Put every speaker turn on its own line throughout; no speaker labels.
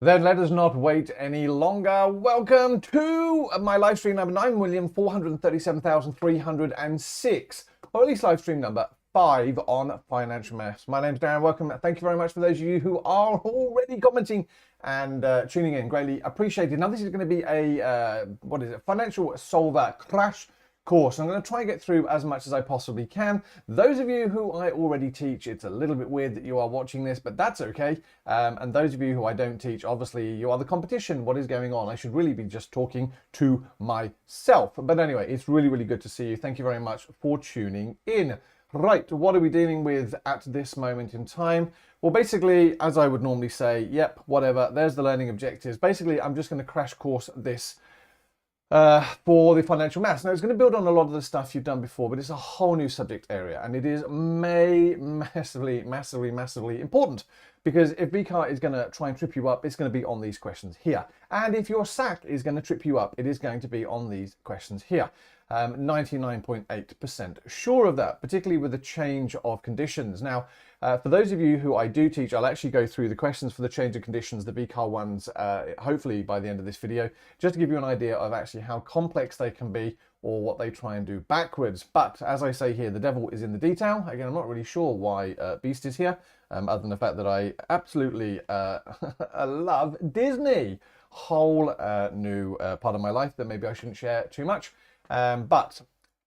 Then let us not wait any longer. Welcome to my live stream number 9,437,306, or at least live stream number 5 on Financial Maths. My name's Darren. Welcome. Thank you very much for those of you who are already commenting and tuning in. Greatly appreciated. Now, this is going to be a financial solver crash course. I'm going to try and get through as much as I possibly can. Those of you who I already teach, it's a little bit weird that you are watching this, but that's okay. And those of you who I don't teach, obviously you are the competition. What is going on? I should really be just talking to myself. But anyway, it's really, really good to see you. Thank you very much for tuning in. Right, what are we dealing with at this moment in time? Well, basically, as I would normally say, yep, whatever, there's the learning objectives. Basically, I'm just going to crash course this for the financial maths. Now, it's going to build on a lot of the stuff you've done before, but it's a whole new subject area, and it is massively important, because if VCAA is going to try and trip you up, it's going to be on these questions here. And if your SAC is going to trip you up, it is going to be on these questions here. 99.8% sure of that, particularly with the change of conditions. Now, for those of you who I do teach, I'll actually go through the questions for the change of conditions, the VCAA ones, hopefully by the end of this video, just to give you an idea of actually how complex they can be or what they try and do backwards. But as I say here, the devil is in the detail. Again, I'm not really sure why Beast is here, other than the fact that I absolutely love Disney. Whole new part of my life that maybe I shouldn't share too much. But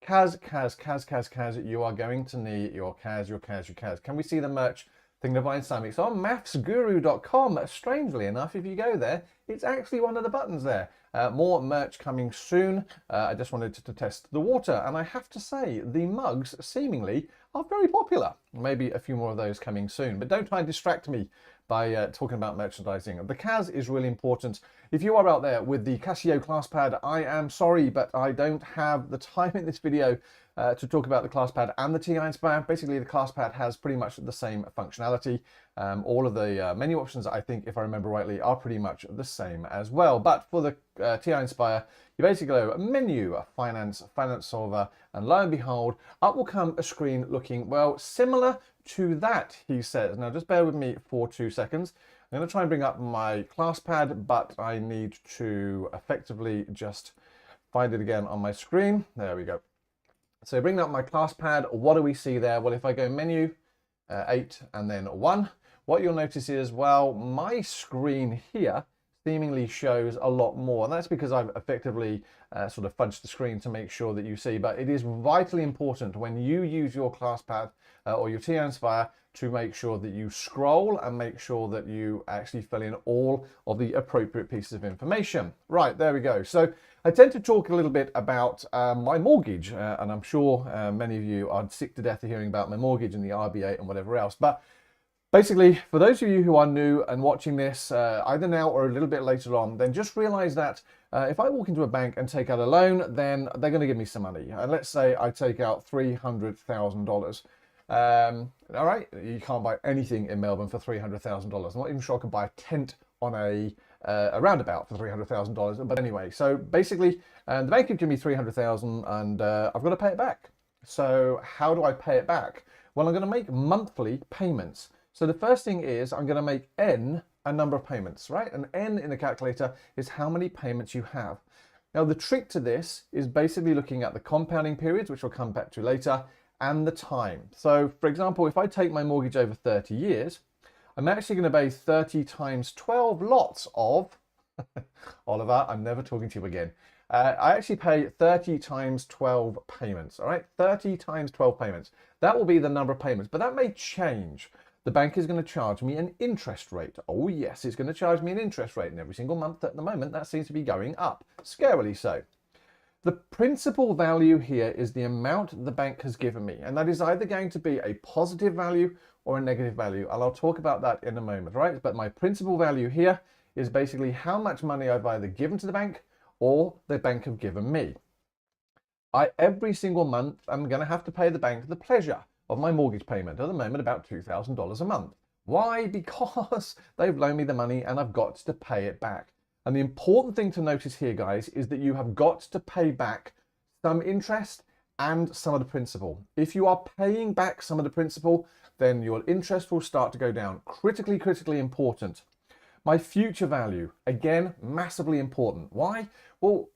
Kaz, you are going to need your Kaz. Can we see the merch thing, Divine Summit? It's on maffsguru.com. Strangely enough, if you go there, it's actually one of the buttons there. More merch coming soon. I just wanted to test the water, and I have to say, the mugs seemingly are very popular. Maybe a few more of those coming soon, but don't try and distract me by talking about merchandising. The Kaz is really important. If you are out there with the Casio ClassPad, I am sorry, but I don't have the time in this video to talk about the ClassPad and the TI Inspire. Basically, the ClassPad has pretty much the same functionality. All of the menu options, I think, if I remember rightly, are pretty much the same as well. But for the TI Inspire, you basically go menu, finance solver, and lo and behold, up will come a screen looking, well, similar to that, he says. Now, just bear with me for 2 seconds. I'm going to try and bring up my ClassPad, but I need to effectively just find it again on my screen. There we go. So bring up my ClassPad. What do we see there? Well, if I go menu, 8 and then 1, what you'll notice is, well, my screen here seemingly shows a lot more. And that's because I've effectively sort of fudged the screen to make sure that you see. But it is vitally important when you use your ClassPad or your TI Inspire to make sure that you scroll and make sure that you actually fill in all of the appropriate pieces of information. Right, there we go. So I tend to talk a little bit about my mortgage, and I'm sure many of you are sick to death of hearing about my mortgage and the RBA and whatever else. But basically, for those of you who are new and watching this either now or a little bit later on, then just realize that if I walk into a bank and take out a loan, then they're going to give me some money. And let's say I take out $300,000. All right, you can't buy anything in Melbourne for $300,000. I'm not even sure I can buy a tent on a roundabout for $300,000. But anyway, so basically, the bank could give me $300,000, and I've got to pay it back. So how do I pay it back? Well, I'm going to make monthly payments. So the first thing is I'm going to make N a number of payments, right? And N in the calculator is how many payments you have. Now, the trick to this is basically looking at the compounding periods, which we'll come back to later, and the time. So, for example, if I take my mortgage over 30 years, I'm actually going to pay 30 times 12 lots of, Oliver, I'm never talking to you again. I actually pay 30 times 12 payments, all right? 30 times 12 payments. That will be the number of payments, but that may change. The bank is going to charge me an interest rate. Oh yes, it's going to charge me an interest rate, and every single month at the moment that seems to be going up, scarily so. The principal value here is the amount the bank has given me, and that is either going to be a positive value or a negative value, and I'll talk about that in a moment, right? But my principal value here is basically how much money I've either given to the bank or the bank have given me. Every single month, I'm going to have to pay the bank the pleasure of my mortgage payment, at the moment about $2,000 a month. Why? Because they've loaned me the money and I've got to pay it back. And the important thing to notice here, guys, is that you have got to pay back some interest and some of the principal. If you are paying back some of the principal, then your interest will start to go down. Critically important. My future value, again, massively important. Why? Well,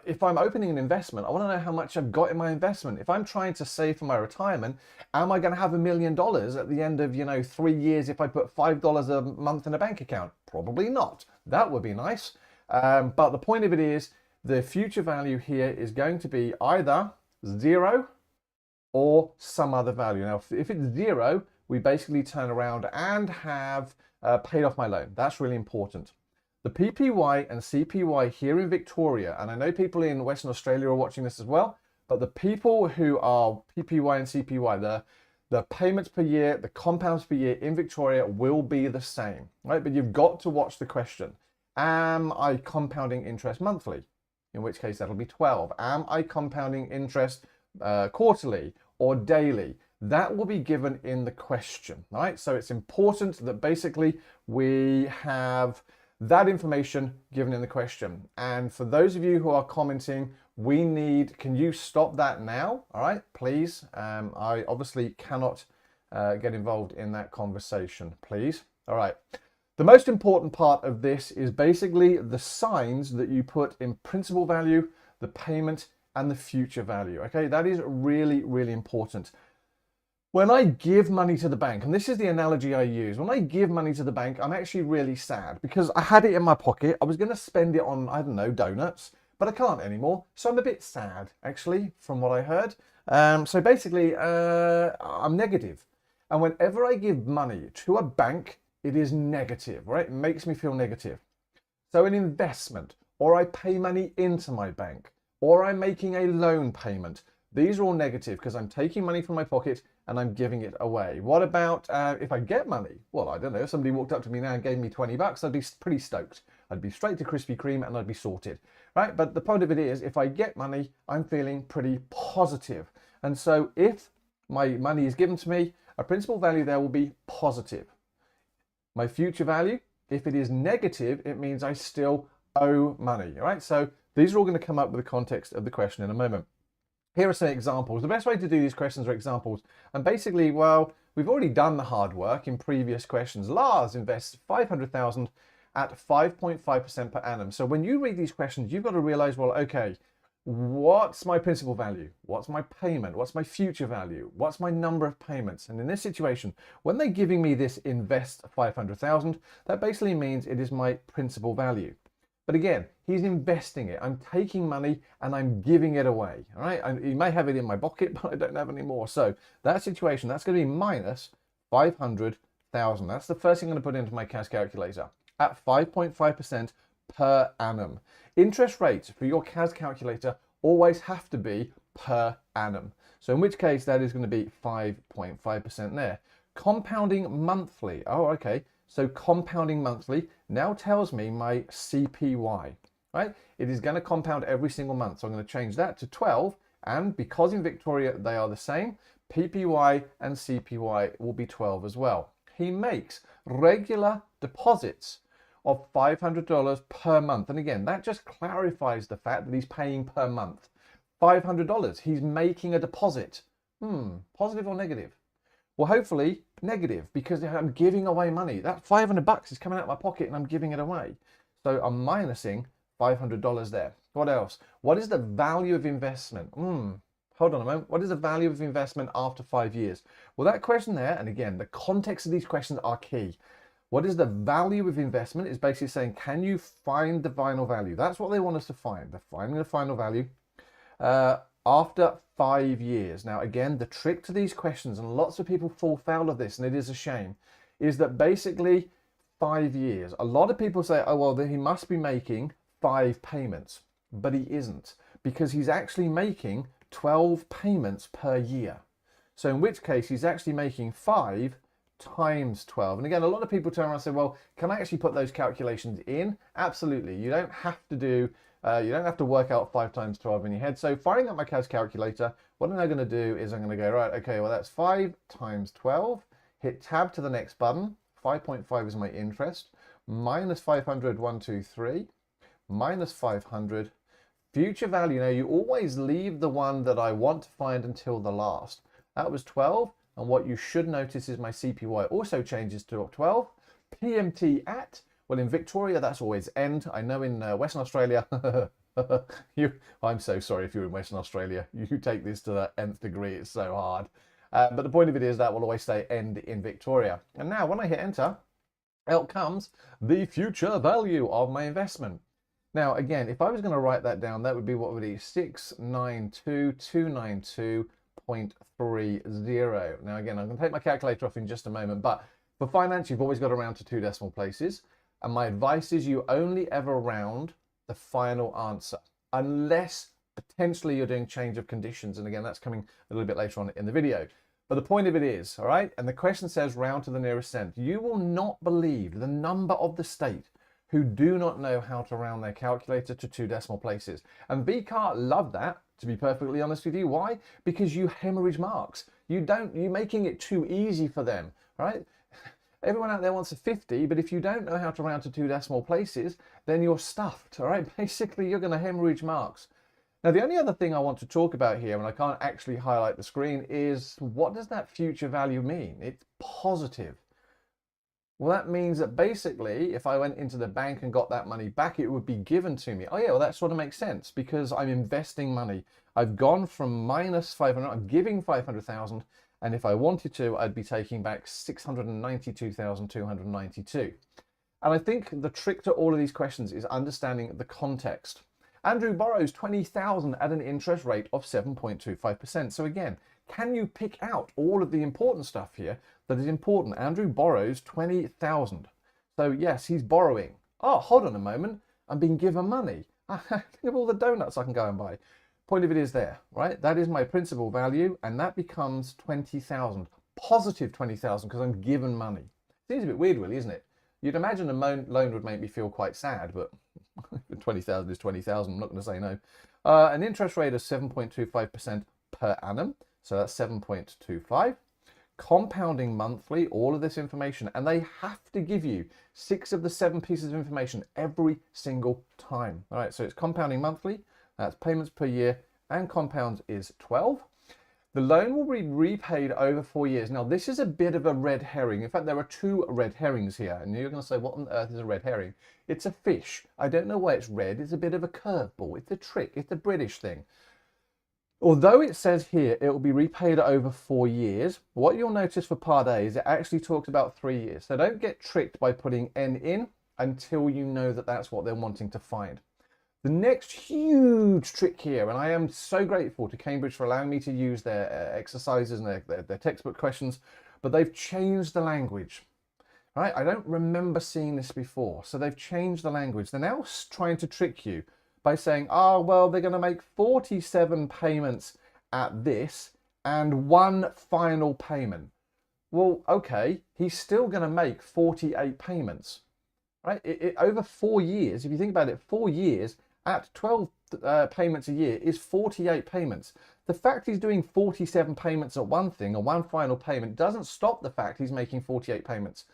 if I'm opening an investment, I want to know how much I've got in my investment. If I'm trying to save for my retirement, am I going to have $1 million at the end of, 3 years if I put $5 a month in a bank account? Probably not. That would be nice. But the point of it is, the future value here is going to be either 0 or some other value. Now, if it's 0, we basically turn around and have paid off my loan. That's really important. The PPY and CPY here in Victoria, and I know people in Western Australia are watching this as well, but the people who are PPY and CPY, the payments per year, the compounds per year in Victoria will be the same, right? But you've got to watch the question. Am I compounding interest monthly? In which case that'll be 12. Am I compounding interest quarterly or daily? That will be given in the question, right? So it's important that basically we have that information given in the question. And for those of you who are commenting, can you stop that now? All right, please. I obviously cannot get involved in that conversation, please. All right. The most important part of this is basically the signs that you put in principal value, the payment, and the future value. Okay, that is really, really important. When I give money to the bank, and this is the analogy I use, when I give money to the bank, I'm actually really sad because I had it in my pocket. I was going to spend it on, I don't know, donuts, but I can't anymore. So I'm a bit sad, actually, from what I heard. So basically, I'm negative. And whenever I give money to a bank, it is negative, right? It makes me feel negative. So an investment, or I pay money into my bank, or I'm making a loan payment, these are all negative because I'm taking money from my pocket and I'm giving it away. What about if I get money? Well, I don't know. If somebody walked up to me now and gave me 20 bucks, I'd be pretty stoked. I'd be straight to Krispy Kreme and I'd be sorted, right? But the point of it is, if I get money, I'm feeling pretty positive. And so if my money is given to me, a principal value there will be positive. My future value, if it is negative, it means I still owe money, all right? So these are all going to come up with the context of the question in a moment. Here are some examples. The best way to do these questions are examples. And basically, well, we've already done the hard work in previous questions. Lars invests 500,000 at 5.5% per annum. So when you read these questions, you've got to realize, well, okay, what's my principal value? What's my payment? What's my future value? What's my number of payments? And in this situation, when they're giving me this invest 500,000, that basically means it is my principal value. But again, he's investing it. I'm taking money and I'm giving it away. All right. He may have it in my pocket, but I don't have any more. So that situation, that's going to be minus 500,000. That's the first thing I'm going to put into my cash calculator at 5.5% per annum. Interest rates for your CAS calculator always have to be per annum. So in which case that is going to be 5.5% there. Compounding monthly. Oh, okay. So compounding monthly now tells me my CPY, right? It is going to compound every single month. So I'm going to change that to 12. And because in Victoria they are the same, PPY and CPY will be 12 as well. He makes regular deposits of $500 per month. And again, that just clarifies the fact that he's paying per month. $500, he's making a deposit. Positive or negative? Well, hopefully negative, because I'm giving away money. That 500 bucks is coming out of my pocket and I'm giving it away. So I'm minusing $500 there. What else? What is the value of investment? Hold on a moment. What is the value of investment after 5 years? Well, that question there, and again, the context of these questions are key. What is the value of investment is basically saying, can you find the final value? That's what they want us to find. They're finding the final value after 5 years. Now, again, the trick to these questions, and lots of people fall foul of this, and it is a shame, is that basically 5 years. A lot of people say, oh, well, then he must be making 5 payments, but he isn't, because he's actually making 12 payments per year. So in which case he's actually making 5 times 12. And again, a lot of people turn around and say, well, can I actually put those calculations in? Absolutely. You don't have to do you don't have to work out 5 times 12 in your head. So firing up my CAS calculator, what am I going to do is I'm going to go, right, okay, well, that's 5 times 12. Hit tab to the next button. 5.5 is my interest. Minus 500, 1, 2, 3. Minus 500. Future value. Now, you always leave the one that I want to find until the last. That was 12. And what you should notice is my CPY also changes to 12. PMT at, Well, in Victoria, that's always end. I know in Western Australia, I'm so sorry if you're in Western Australia. You take this to the nth degree. It's so hard. But the point of it is that will always say end in Victoria. And now when I hit enter, out comes the future value of my investment. Now, again, if I was going to write that down, that would be what would be 692,292.30. Now, again, I'm going to take my calculator off in just a moment, but for finance, you've always got to round to 2 decimal places. And my advice is you only ever round the final answer, unless potentially you're doing change of conditions. And again, that's coming a little bit later on in the video. But the point of it is, all right, and the question says round to the nearest cent. You will not believe the number of the state who do not know how to round their calculator to 2 decimal places. And VCAA love that, to be perfectly honest with you. Why? Because you hemorrhage marks. You're making it too easy for them, right? Everyone out there wants a 50, but if you don't know how to round to 2 decimal places, then you're stuffed, all right? Basically, you're going to hemorrhage marks. Now, the only other thing I want to talk about here, and I can't actually highlight the screen, is what does that future value mean? It's positive. Well, that means that basically, if I went into the bank and got that money back, it would be given to me. Oh yeah, well, that sort of makes sense because I'm investing money. I've gone from minus 500, I'm giving 500,000, and if I wanted to, I'd be taking back 692,292. And I think the trick to all of these questions is understanding the context. Andrew borrows 20,000 at an interest rate of 7.25%. So again, can you pick out all of the important stuff here that is important? Andrew borrows 20,000. So yes, he's borrowing. Oh, hold on a moment. I'm being given money. Think of all the donuts I can go and buy. Point of it is there, right? That is my principal value, and that becomes 20,000. Positive 20,000 because I'm given money. Seems a bit weird, really, isn't it? You'd imagine a loan would make me feel quite sad, but 20,000 is 20,000. I'm not going to say no. An interest rate of 7.25% per annum. So that's 7.25. Compounding monthly, all of this information. And they have to give you 6 of the 7 pieces of information every single time. All right, so it's compounding monthly. That's payments per year. And compounds is 12. The loan will be repaid over 4 years. Now, this is a bit of a red herring. In fact, there are 2 red herrings here. And you're going to say, what on earth is a red herring? It's a fish. I don't know why it's red. It's a bit of a curveball. It's a trick. It's a British thing. Although it says here it will be repaid over 4 years, what you'll notice for Part A is it actually talks about 3 years. So don't get tricked by putting N in until you know that that's what they're wanting to find. The next huge trick here, and I am so grateful to Cambridge for allowing me to use their exercises and their textbook questions, but they've changed the language. Right? I don't remember seeing this before, so they've changed the language. They're now trying to trick you by saying, oh, well, they're going to make 47 payments at this and 1 final payment. Well, okay, he's still going to make 48 payments, right? Over 4 years, if you think about it, 4 years at 12 payments a year is 48 payments. The fact he's doing 47 payments at one thing and 1 final payment doesn't stop the fact he's making 48 payments.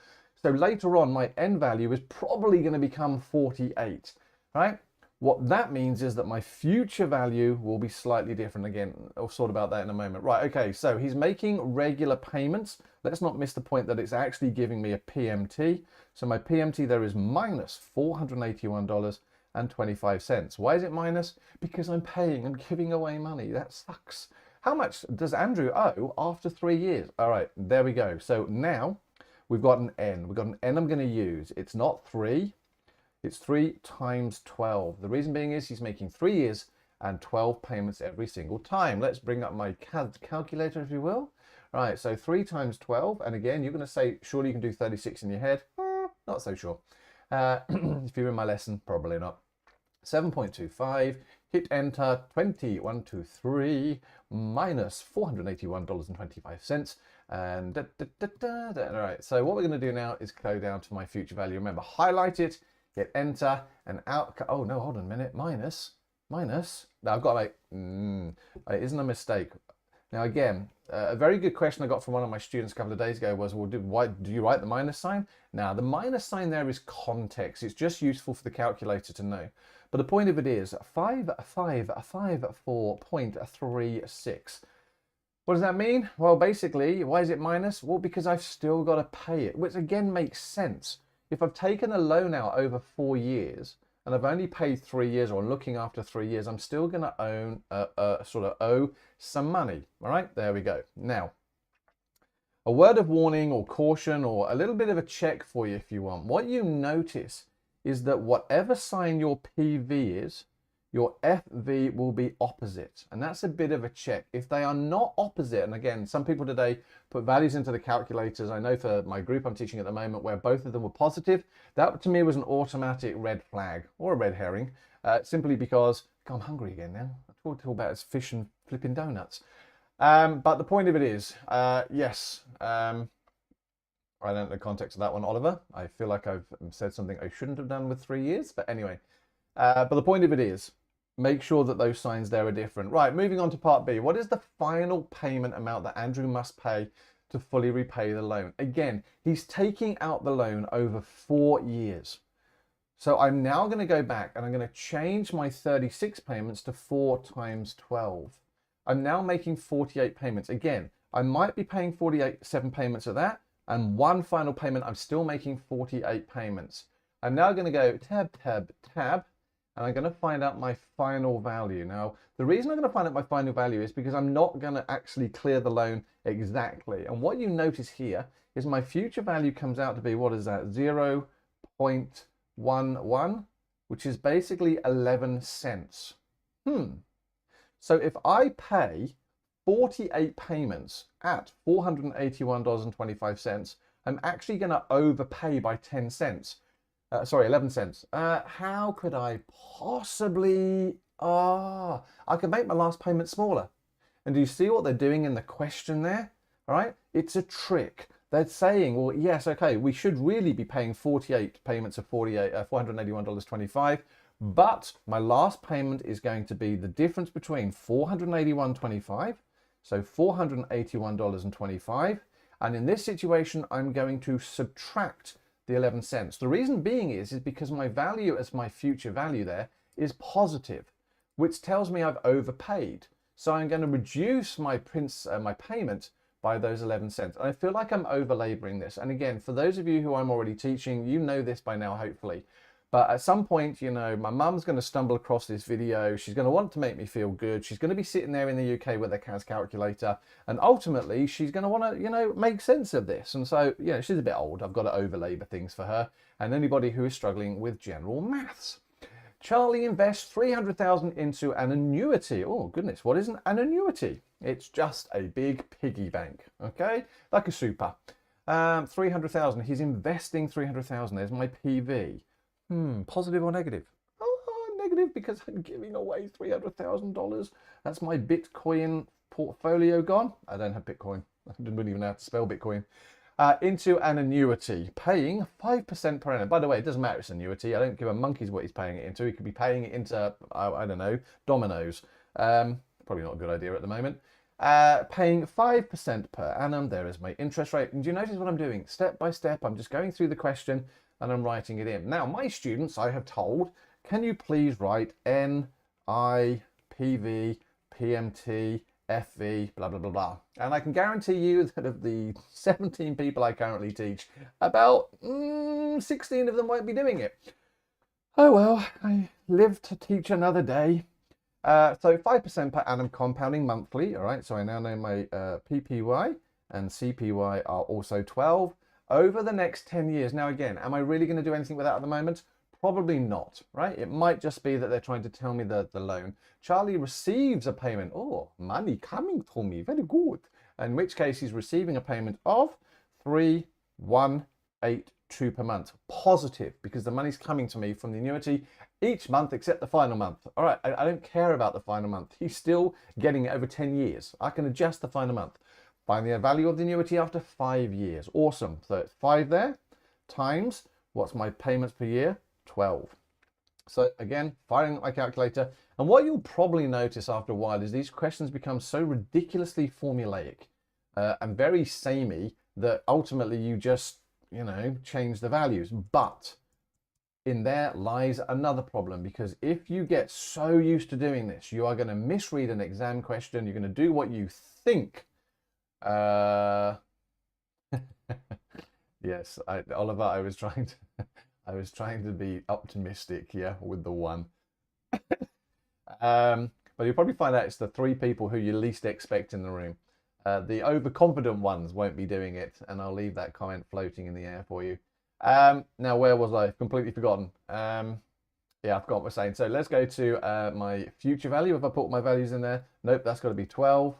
So later on, my end value is probably going to become 48, right? What that means is that my future value will be slightly different. Again, I'll sort about that in a moment. Right, okay, so he's making regular payments. Let's not miss the point that it's actually giving me a PMT. So my PMT there is minus $481.25. Why is it minus? Because I'm giving away money. That sucks. How much does Andrew owe after 3 years? All right, there we go. So now we've got an N. We've got an N I'm going to use. It's not 3. It's 3 times 12. The reason being is he's making 3 years and 12 payments every single time. Let's bring up my calculator, if you will. Right, so 3 times 12. And again, you're going to say, surely you can do 36 in your head. Not so sure. If you're in my lesson, probably not. 7.25. Hit enter. 2123 minus $481.25. And all right, so what we're going to do now is go down to my future value. Remember, highlight it. Hit enter and out. Oh no, hold on a minute. Minus. Now I've got like, it isn't a mistake. Now again, a very good question I got from one of my students a couple of days ago was, well, why do you write the minus sign? Now the minus sign there is context. It's just useful for the calculator to know. But the point of it is 5554.36. What does that mean? Well, basically, why is it minus? Well, because I've still got to pay it, which again makes sense. If I've taken a loan out over 4 years and I've only paid 3 years or looking after 3 years, I'm still going to sort of owe some money. All right, there we go. Now, a word of warning or caution or a little bit of a check for you if you want. What you notice is that whatever sign your PV is, your FV will be opposite. And that's a bit of a check. If they are not opposite, and again, some people today put values into the calculators. I know for my group I'm teaching at the moment where both of them were positive, that to me was an automatic red flag or a red herring, simply because I'm hungry again now. I talked about it's fish and flipping donuts. But the point of it is, yes, I don't know the context of that one, Oliver. I feel like I've said something I shouldn't have done with 3 years, but anyway. But the point of it is, make sure that those signs there are different. Right, moving on to part B. What is the final payment amount that Andrew must pay to fully repay the loan? Again, he's taking out the loan over 4 years. So I'm now going to go back and I'm going to change my 36 payments to 4 times 12. I'm now making 48 payments. Again, I might be paying 47 payments of that, and one final payment, I'm still making 48 payments. I'm now going to go tab, tab, tab, and I'm going to find out my final value. Now, the reason I'm going to find out my final value is because I'm not going to actually clear the loan exactly. And what you notice here is my future value comes out to be, what is that, 0.11, which is basically 11 cents. So if I pay 48 payments at $481.25, I'm actually going to overpay by 10 cents. Sorry, 11 cents. How could I possibly... I could make my last payment smaller. And do you see what they're doing in the question there? All right, it's a trick. They're saying, well, yes, okay, we should really be paying 48 payments of $481.25, but my last payment is going to be the difference between $481.25, so $481.25, and in this situation, I'm going to subtract the 11 cents. The reason being is because my value as my future value there is positive, which tells me I've overpaid. So I'm going to reduce my payment by those 11 cents. And I feel like I'm over-laboring this. And again, for those of you who I'm already teaching, you know this by now, hopefully. But at some point, you know, my mum's going to stumble across this video. She's going to want to make me feel good. She's going to be sitting there in the UK with a CAS calculator. And ultimately, she's going to want to, you know, make sense of this. And so, you know, she's a bit old. I've got to over-labor things for her and anybody who is struggling with general maths. Charlie invests $300,000 into an annuity. Oh, goodness, what is an annuity? It's just a big piggy bank, okay? Like a super. 300,000. He's investing 300,000. There's my PV. Positive or negative? Oh, negative, because I'm giving away $300,000. That's my Bitcoin portfolio gone. I don't have Bitcoin. I didn't even know how to spell Bitcoin. Into an annuity, paying 5% per annum. By the way, it doesn't matter, it's an annuity. I don't give a monkey's what he's paying it into. He could be paying it into, I don't know, Domino's. Probably not a good idea at the moment. Paying 5% per annum. There is my interest rate. And do you notice what I'm doing? Step by step, I'm just going through the question and I'm writing it in. Now, my students, I have told, can you please write N, I, PV, PMT, FV, blah, blah, blah, blah. And I can guarantee you that of the 17 people I currently teach, about 16 of them won't be doing it. Oh well, I live to teach another day. So 5% per annum compounding monthly, all right? So I now know my PPY and CPY are also 12 over the next 10 years. Now again, am I really going to do anything with that at the moment? Probably not, right? It might just be that they're trying to tell me the loan. Charlie receives a payment. Oh, money coming to me. Very good. In which case he's receiving a payment of 3,182 per month. Positive, because the money's coming to me from the annuity each month except the final month. All right, I don't care about the final month. He's still getting it over 10 years. I can adjust the final month. Find the value of the annuity after 5 years. Awesome. So it's 5 there times, what's my payments per year? 12. So again, firing up my calculator. And what you'll probably notice after a while is these questions become so ridiculously formulaic and very samey that ultimately you just, you know, change the values. But in there lies another problem, because if you get so used to doing this, you are going to misread an exam question. You're going to do what you think. Yes, Oliver, I was trying to I was trying to be optimistic here with the 1. But you'll probably find out it's the 3 people who you least expect in the room. The overconfident ones won't be doing it, and I'll leave that comment floating in the air for you. Now, where was I? Completely forgotten. Yeah, I forgot what we're saying. So let's go to my future value. If I put my values in there, nope, that's got to be 12.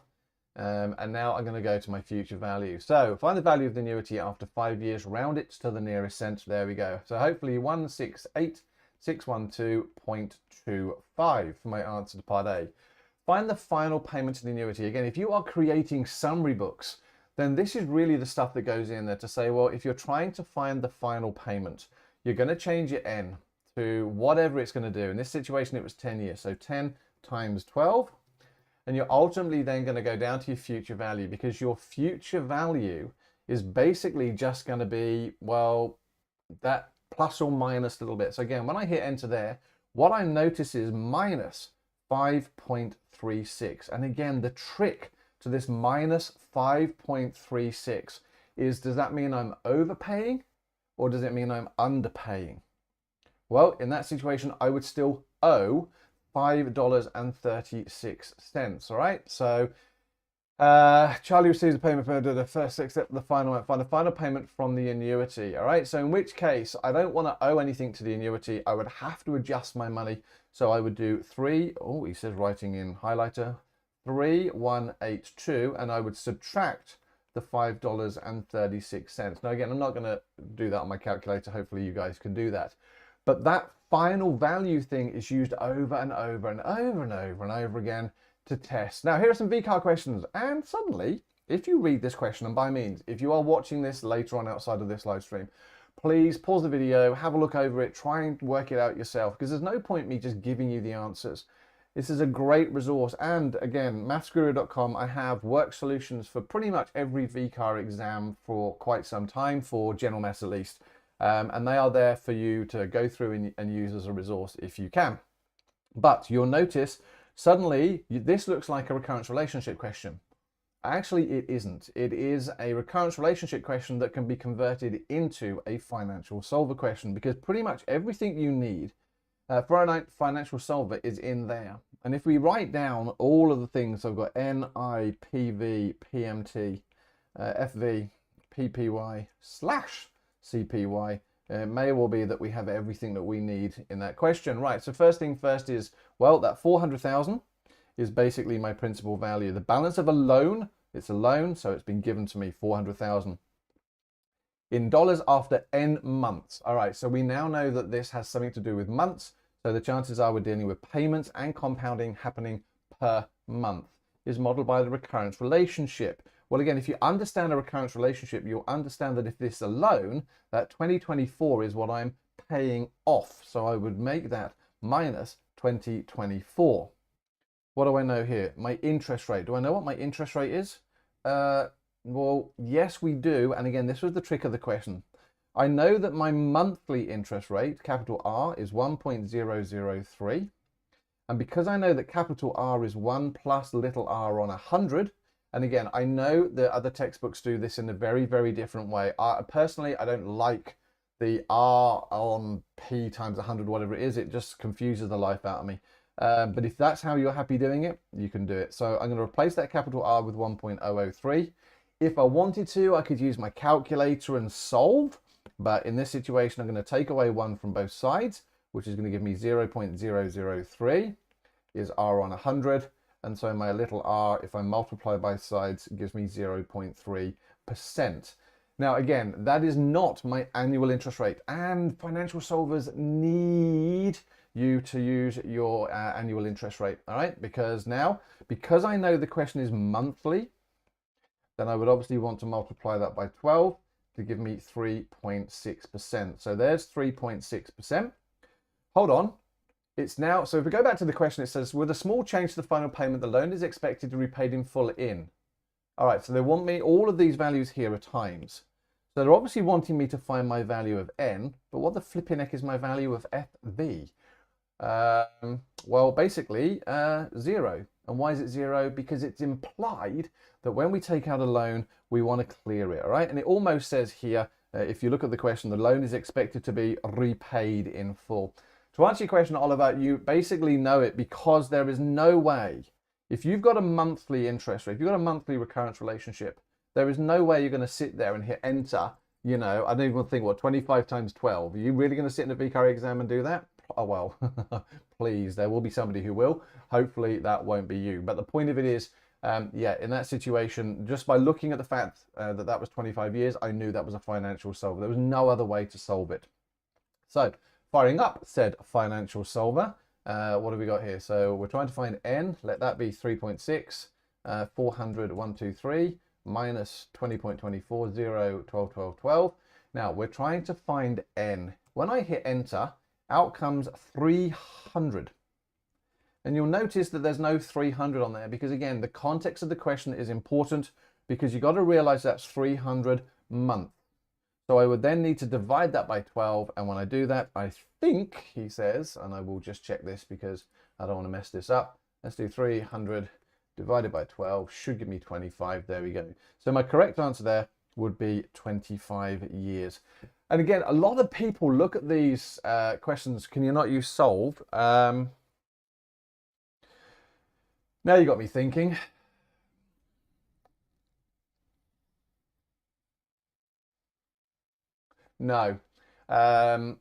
And now I'm going to go to my future value. So find the value of the annuity after 5 years, round it to the nearest cent. There we go. So hopefully 168,612.25 for my answer to part A. Find the final payment of the annuity. Again, if you are creating summary books, then this is really the stuff that goes in there to say, well, if you're trying to find the final payment, you're going to change your N to whatever it's going to do. In this situation, it was 10 years. So 10 times 12. And you're ultimately then going to go down to your future value, because your future value is basically just going to be, well, that plus or minus a little bit. So again, when I hit enter there, what I notice is minus 5.36. And again, the trick to this minus 5.36 is, does that mean I'm overpaying or does it mean I'm underpaying? Well, in that situation, I would still owe $5.36. All right. So Charlie receives a payment for the first except the final payment from the annuity. All right. So in which case, I don't want to owe anything to the annuity. I would have to adjust my money. So I would do 3. Oh, he says writing in highlighter 3182, and I would subtract the $5.36. Now again, I'm not going to do that on my calculator. Hopefully you guys can do that. But that final value thing is used over and over and over and over and over again to test. Now, here are some VCAA questions. And suddenly, if you read this question, and by means, if you are watching this later on outside of this live stream, please pause the video, have a look over it, try and work it out yourself, because there's no point me just giving you the answers. This is a great resource. And again, mathsguru.com, I have work solutions for pretty much every VCAA exam for quite some time, for general maths at least. And they are there for you to go through and use as a resource if you can. But you'll notice suddenly this looks like a recurrence relationship question. Actually, it isn't. It is a recurrence relationship question that can be converted into a financial solver question, because pretty much everything you need for a financial solver is in there. And if we write down all of the things, so I've got NI, PV, PMT, FV, PPY / CPY, it may well be that we have everything that we need in that question. Right, so first thing first is, well, that 400,000 is basically my principal value. The balance of a loan, it's a loan, so it's been given to me 400,000 in dollars after N months. All right, so we now know that this has something to do with months, so the chances are we're dealing with payments and compounding happening per month. Is modeled by the recurrence relationship. Well, again, if you understand a recurrence relationship, you'll understand that if this is a loan, that 2024 is what I'm paying off. So I would make that minus 2024. What do I know here? My interest rate. Do I know what my interest rate is? Well, yes, we do. And again, this was the trick of the question. I know that my monthly interest rate, capital R, is 1.003. And because I know that capital R is 1 plus little r on 100, and again, I know that other textbooks do this in a very, very different way. Personally, I don't like the R on P times 100, whatever it is. It just confuses the life out of me. But if that's how you're happy doing it, you can do it. So I'm going to replace that capital R with 1.003. If I wanted to, I could use my calculator and solve. But in this situation, I'm going to take away 1 from both sides, which is going to give me 0.003 is R on 100. And so my little r, if I multiply by sides, gives me 0.3%. Now, again, that is not my annual interest rate. And financial solvers need you to use your annual interest rate, all right? Because now, because I know the question is monthly, then I would obviously want to multiply that by 12 to give me 3.6%. So there's 3.6%. Hold on. It's now, so if we go back to the question, it says, with a small change to the final payment, the loan is expected to be repaid in full in. All right, so they want me, all of these values here are times. So they're obviously wanting me to find my value of N, but what the flipping heck is my value of FV? Well, basically 0. And why is it 0? Because it's implied that when we take out a loan, we want to clear it, all right? And it almost says here, if you look at the question, the loan is expected to be repaid in full. To answer your question, Oliver, you basically know it because there is no way, if you've got a monthly interest rate, if you've got a monthly recurrence relationship, there is no way you're going to sit there and hit enter, you know, I don't even think, what, 25 times 12. Are you really going to sit in a VCAA exam and do that? Oh, well, please, there will be somebody who will. Hopefully that won't be you. But the point of it is, yeah, in that situation, just by looking at the fact that that was 25 years, I knew that was a financial solver. There was no other way to solve it. So, firing up said financial solver. What have we got here? So we're trying to find n. Let that be 3.6, 400, 123, minus 20.24, 0, 12, 12, 12. Now, we're trying to find n. When I hit enter, out comes 300. And you'll notice that there's no 300 on there because, again, the context of the question is important because you've got to realize that's 300 months. So I would then need to divide that by 12. And when I do that, I think he says, and I will just check this because I don't want to mess this up. Let's do 300 divided by 12 should give me 25. There we go. So my correct answer there would be 25 years. And again, a lot of people look at these questions, can you not use solve? Now you got me thinking. No. The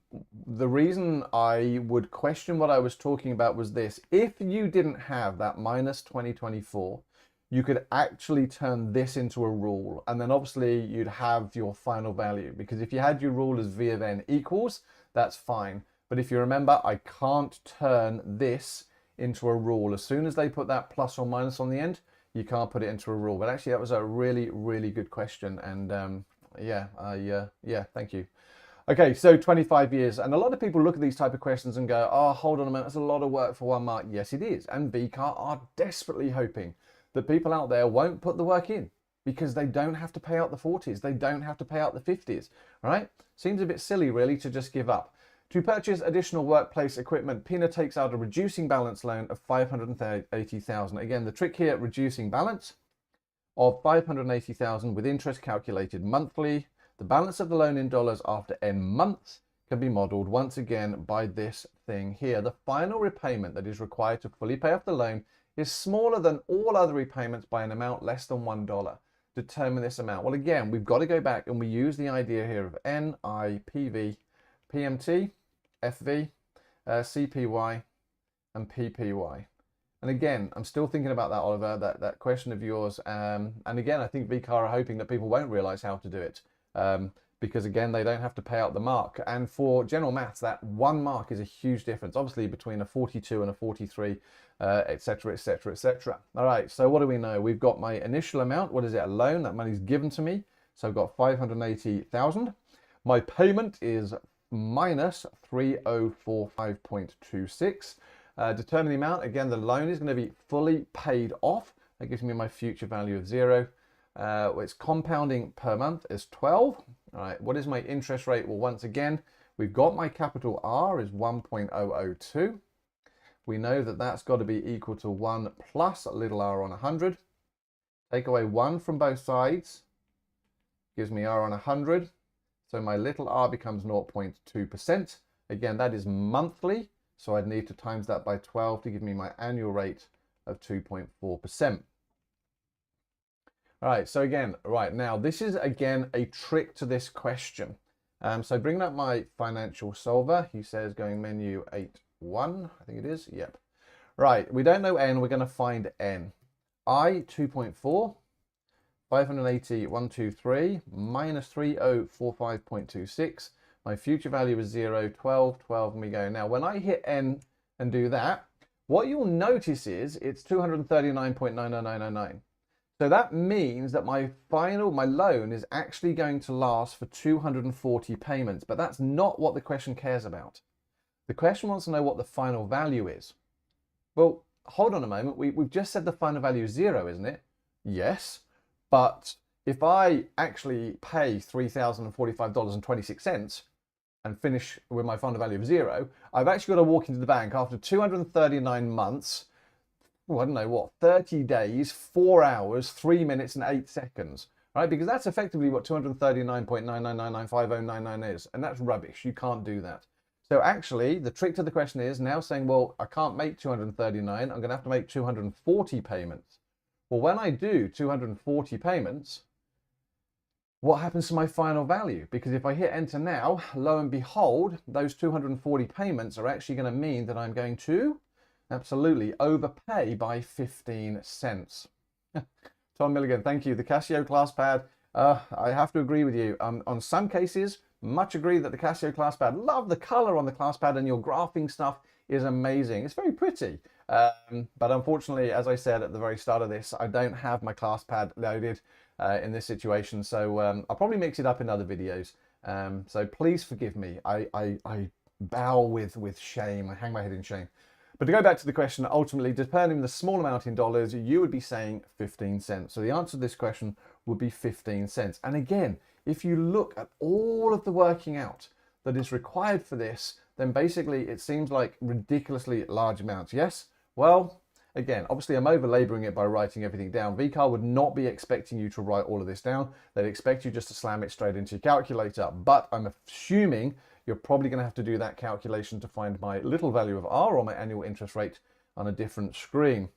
reason I would question what I was talking about was this. If you didn't have that minus 2024, you could actually turn this into a rule. And then obviously you'd have your final value. Because if you had your rule as V of n equals, that's fine. But if you remember, I can't turn this into a rule. As soon as they put that plus or minus on the end, you can't put it into a rule. But actually that was a really, really good question. And yeah, thank you. Okay, so 25 years. And a lot of people look at these type of questions and go, oh, hold on a minute, that's a lot of work for 1 mark. Yes, it is. And VCAA are desperately hoping that people out there won't put the work in because they don't have to pay out the 40s. They don't have to pay out the 50s, right? Seems a bit silly, really, to just give up. To purchase additional workplace equipment, Pina takes out a reducing balance loan of $580,000. Again, the trick here, reducing balance of $580,000 with interest calculated monthly. The balance of the loan in dollars after n months can be modeled once again by this thing here. The final repayment that is required to fully pay off the loan is smaller than all other repayments by an amount less than $1. Determine this amount. Well, again, we've got to go back and we use the idea here of NIPV, PMT, FV, CPY, and PPY. And again, I'm still thinking about that, Oliver, that question of yours. And again, I think VCAA are hoping that people won't realize how to do it. Because again, they don't have to pay out the mark. And for general maths, that 1 mark is a huge difference, obviously between a 42 and a 43, etc., etc., etc. All right, so what do we know? We've got my initial amount. What is it? A loan. That money's given to me. So I've got 580,000. My payment is minus 3045.26. Determine the amount. Again, the loan is going to be fully paid off. That gives me my future value of 0. It's compounding per month is 12. All right, what is my interest rate? Well, once again, we've got my capital R is 1.002. We know that that's got to be equal to 1 plus a little r on 100. Take away 1 from both sides, gives me r on 100. So my little r becomes 0.2%. Again, that is monthly. So I'd need to times that by 12 to give me my annual rate of 2.4%. All right, so again, right now, this is again a trick to this question. So bringing up my financial solver, he says going menu 8.1, I think it is, yep. Right, we don't know n, we're gonna find n. I, 2.4, 580, 123, minus 3045.26. My future value is 0, 12, 12, and we go. Now, when I hit n and do that, what you'll notice is it's 239.99909. So that means that my loan is actually going to last for 240 payments, but that's not what the question cares about. The question wants to know what the final value is. Well, hold on a moment. We've just said the final value is 0, isn't it? Yes, but if I actually pay $3,045.26 and finish with my final value of 0, I've actually got to walk into the bank after 239 months, I don't know what, 30 days, 4 hours, 3 minutes and 8 seconds. right? Because that's effectively what 239.999950999 is, and that's rubbish. You can't do that. So actually, the trick to the question is now saying, well, I can't make 239. I'm going to have to make 240 payments. Well, when I do 240 payments, what happens to my final value? Because if I hit enter now, lo and behold, those 240 payments are actually going to mean that I'm going to absolutely overpay by 15 cents. Tom Milligan, thank you. The Casio ClassPad, I have to agree with you. On some cases, much agree that the Casio ClassPad, love the color on the ClassPad, and your graphing stuff is amazing. It's very pretty. But unfortunately, as I said at the very start of this, I don't have my ClassPad loaded in this situation. So I'll probably mix it up in other videos. So please forgive me. I bow with shame. I hang my head in shame. But to go back to the question, ultimately, depending on the small amount in dollars, you would be saying 15 cents. So the answer to this question would be 15 cents. And again, if you look at all of the working out that is required for this, then basically it seems like ridiculously large amounts. Yes? Well, again, obviously I'm over-laboring it by writing everything down. VCAA would not be expecting you to write all of this down. They'd expect you just to slam it straight into your calculator. But I'm assuming you're probably going to have to do that calculation to find my little value of R, or my annual interest rate, on a different screen.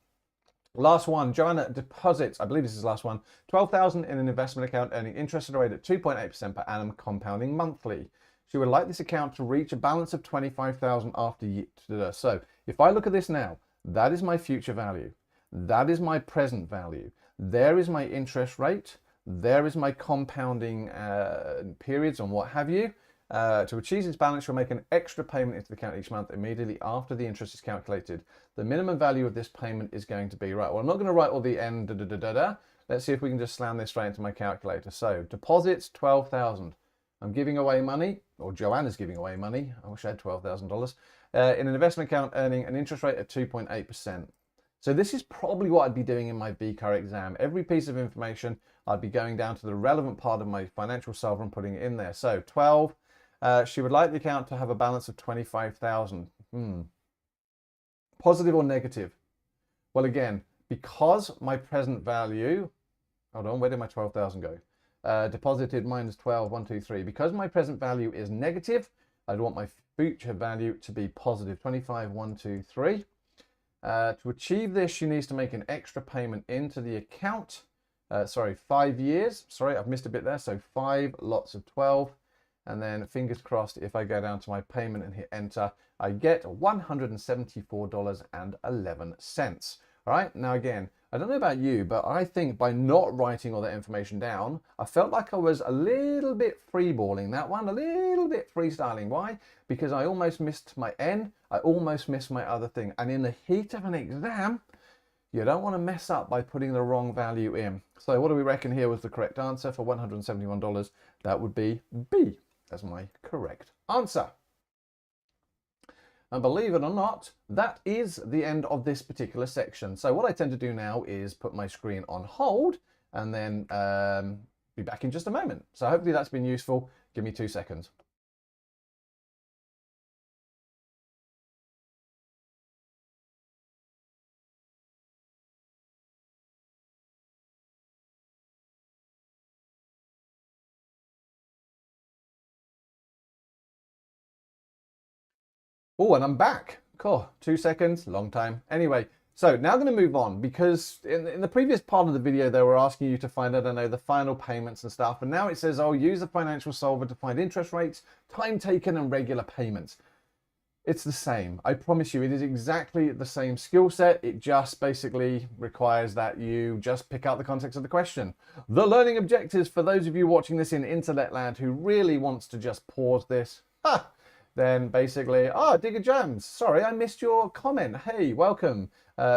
Last one, Joanna deposits, I believe this is the last one, 12,000 in an investment account earning interest at a rate at 2.8% per annum, compounding monthly. She would like this account to reach a balance of 25,000 after year. So if I look at this now, that is my future value. That is my present value. There is my interest rate. There is my compounding periods and what have you. To achieve this balance, you'll make an extra payment into the account each month immediately after the interest is calculated. The minimum value of this payment is going to be, right, well, I'm not going to write all the end, Let's see if we can just slam this straight into my calculator. So deposits, 12,000. I'm giving away money, or Joanna's giving away money. I wish I had $12,000 in an investment account earning an interest rate of 2.8%. So this is probably what I'd be doing in my VCAA exam. Every piece of information, I'd be going down to the relevant part of my financial solver and putting it in there. So 12. She would like the account to have a balance of 25,000. Positive or negative? Well, again, because my present value, hold on, where did my 12,000 go? Deposited minus 12, 1, 2, 3. Because my present value is negative, I'd want my future value to be positive, 25, 1, 2, 3. To achieve this, she needs to make an extra payment into the account. 5 years. Sorry, I've missed a bit there. So 5 lots of 12. And then fingers crossed, if I go down to my payment and hit enter, I get $174.11. All right, now again, I don't know about you, but I think by not writing all that information down, I felt like I was a little bit freeballing that one, a little bit freestyling. Why? Because I almost missed my N, I almost missed my other thing. And in the heat of an exam, you don't want to mess up by putting the wrong value in. So what do we reckon here was the correct answer for $171? That would be B as my correct answer. And believe it or not, that is the end of this particular section. So what I tend to do now is put my screen on hold and then be back in just a moment. So hopefully that's been useful. Give me 2 seconds. Oh, and I'm back. Cool. 2 seconds, long time. Anyway, so now I'm going to move on because in the previous part of the video, they were asking you to find, I don't know, the final payments and stuff. And now it says, oh, use the financial solver to find interest rates, time taken, and regular payments. It's the same. I promise you, it is exactly the same skill set. It just basically requires that you just pick out the context of the question. The learning objectives for those of you watching this in internet land who really wants to just pause this. Then basically, Digger Jams, sorry, I missed your comment. Hey, welcome.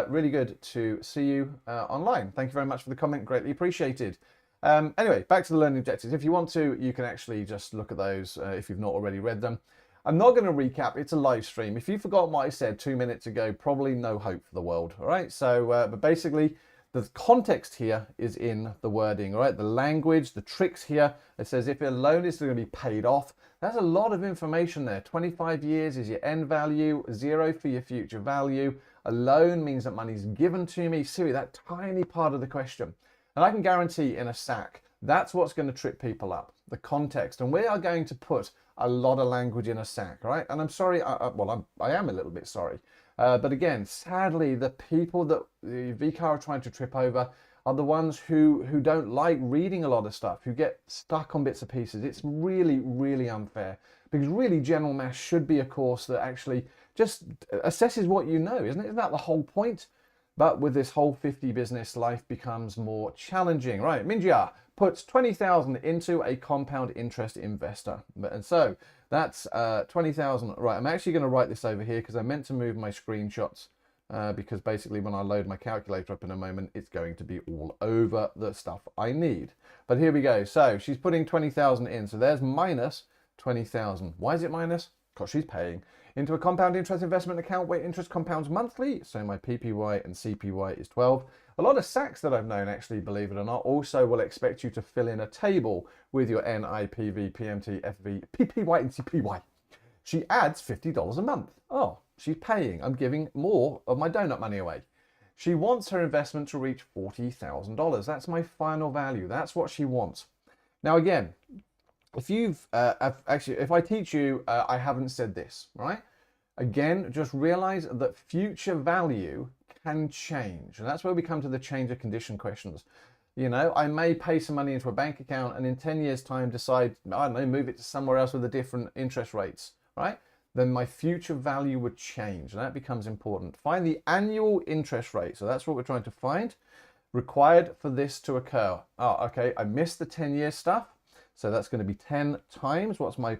Really good to see you online. Thank you very much for the comment, greatly appreciated. Anyway, back to the learning objectives. If you want to, you can actually just look at those if you've not already read them. I'm not going to recap, it's a live stream. If you've forgotten what I said 2 minutes ago, probably no hope for the world, all right? So, but basically, the context here is in the wording, all right? The language, the tricks here. It says if a loan is going to be paid off, that's a lot of information there. 25 years is your end value, 0 for your future value. A loan means that money's given to me. See that tiny part of the question. And I can guarantee in a SAC, That's what's going to trip people up, the context. And we are going to put a lot of language in a sack, right? And I'm sorry, I am a little bit sorry. But again, sadly, the people that the VCAA are trying to trip over are the ones who don't like reading a lot of stuff, who get stuck on bits and pieces. It's really, really unfair, because really general maths should be a course that actually just assesses what you know, isn't it? Isn't that the whole point? But with this whole 50 business, life becomes more challenging. Right, Minjia puts 20,000 into a compound interest investor. And so that's 20,000. Right, I'm actually going to write this over here because I meant to move my screenshots because basically when I load my calculator up in a moment, it's going to be all over the stuff I need. But here we go. So she's putting 20,000 in. So there's minus 20,000. Why is it minus? Because she's paying into a compound interest investment account where interest compounds monthly. So my PPY and CPY is 12. A lot of SACs that I've known, actually, believe it or not, also will expect you to fill in a table with your NI, PV, PMT, FV, PPY, and CPY. She adds $50 a month. Oh, she's paying. I'm giving more of my donut money away. She wants her investment to reach $40,000. That's my final value. That's what she wants. Now, again, if you've if I teach you, I haven't said this, right? Again, just realize that future value can change. And that's where we come to the change of condition questions. You know, I may pay some money into a bank account and in 10 years' time decide, I don't know, move it to somewhere else with a different interest rates, right? Then my future value would change. And that becomes important. Find the annual interest rate. So that's what we're trying to find, required for this to occur. Oh, okay, I missed the 10-year stuff. So that's going to be 10 times, what's my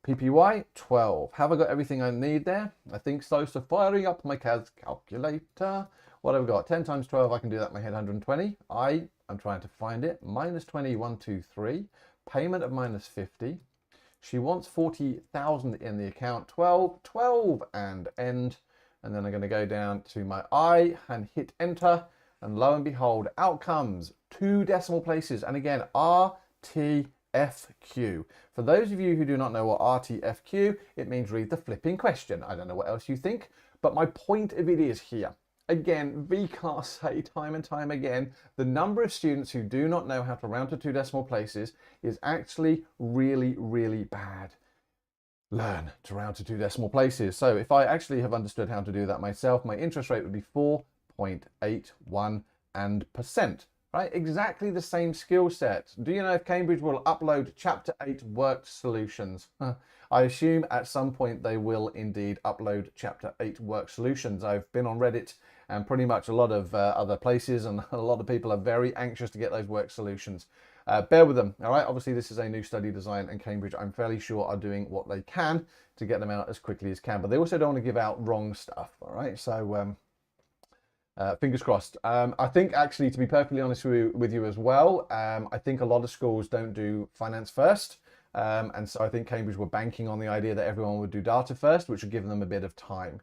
PPY? 12. Have I got everything I need there? I think so. So firing up my calculator. What have I got? 10 times 12, I can do that in my head, 120. I'm trying to find it. Minus 20, 1, 2, 3. Payment of minus 50. She wants 40,000 in the account. 12, 12, and end. And then I'm going to go down to my I and hit enter. And lo and behold, out comes 2 decimal places. And again, RTFQ. For those of you who do not know what RTFQ, it means read the flipping question. I don't know what else you think, but my point of it is here. Again, VCAA say time and time again, the number of students who do not know how to round to 2 decimal places is actually really, really bad. Learn to round to 2 decimal places. So if I actually have understood how to do that myself, my interest rate would be 4.81%. Right? Exactly the same skill set. Do you know if Cambridge will upload Chapter 8 worked solutions? I assume at some point they will indeed upload Chapter 8 worked solutions. I've been on Reddit and pretty much a lot of other places, and a lot of people are very anxious to get those worked solutions. Bear with them, all right? Obviously, this is a new study design, and Cambridge, I'm fairly sure, are doing what they can to get them out as quickly as can. But they also don't want to give out wrong stuff, all right? So fingers crossed. I think, actually, to be perfectly honest with you as well, I think a lot of schools don't do finance first. And so I think Cambridge were banking on the idea that everyone would do data first, which would give them a bit of time.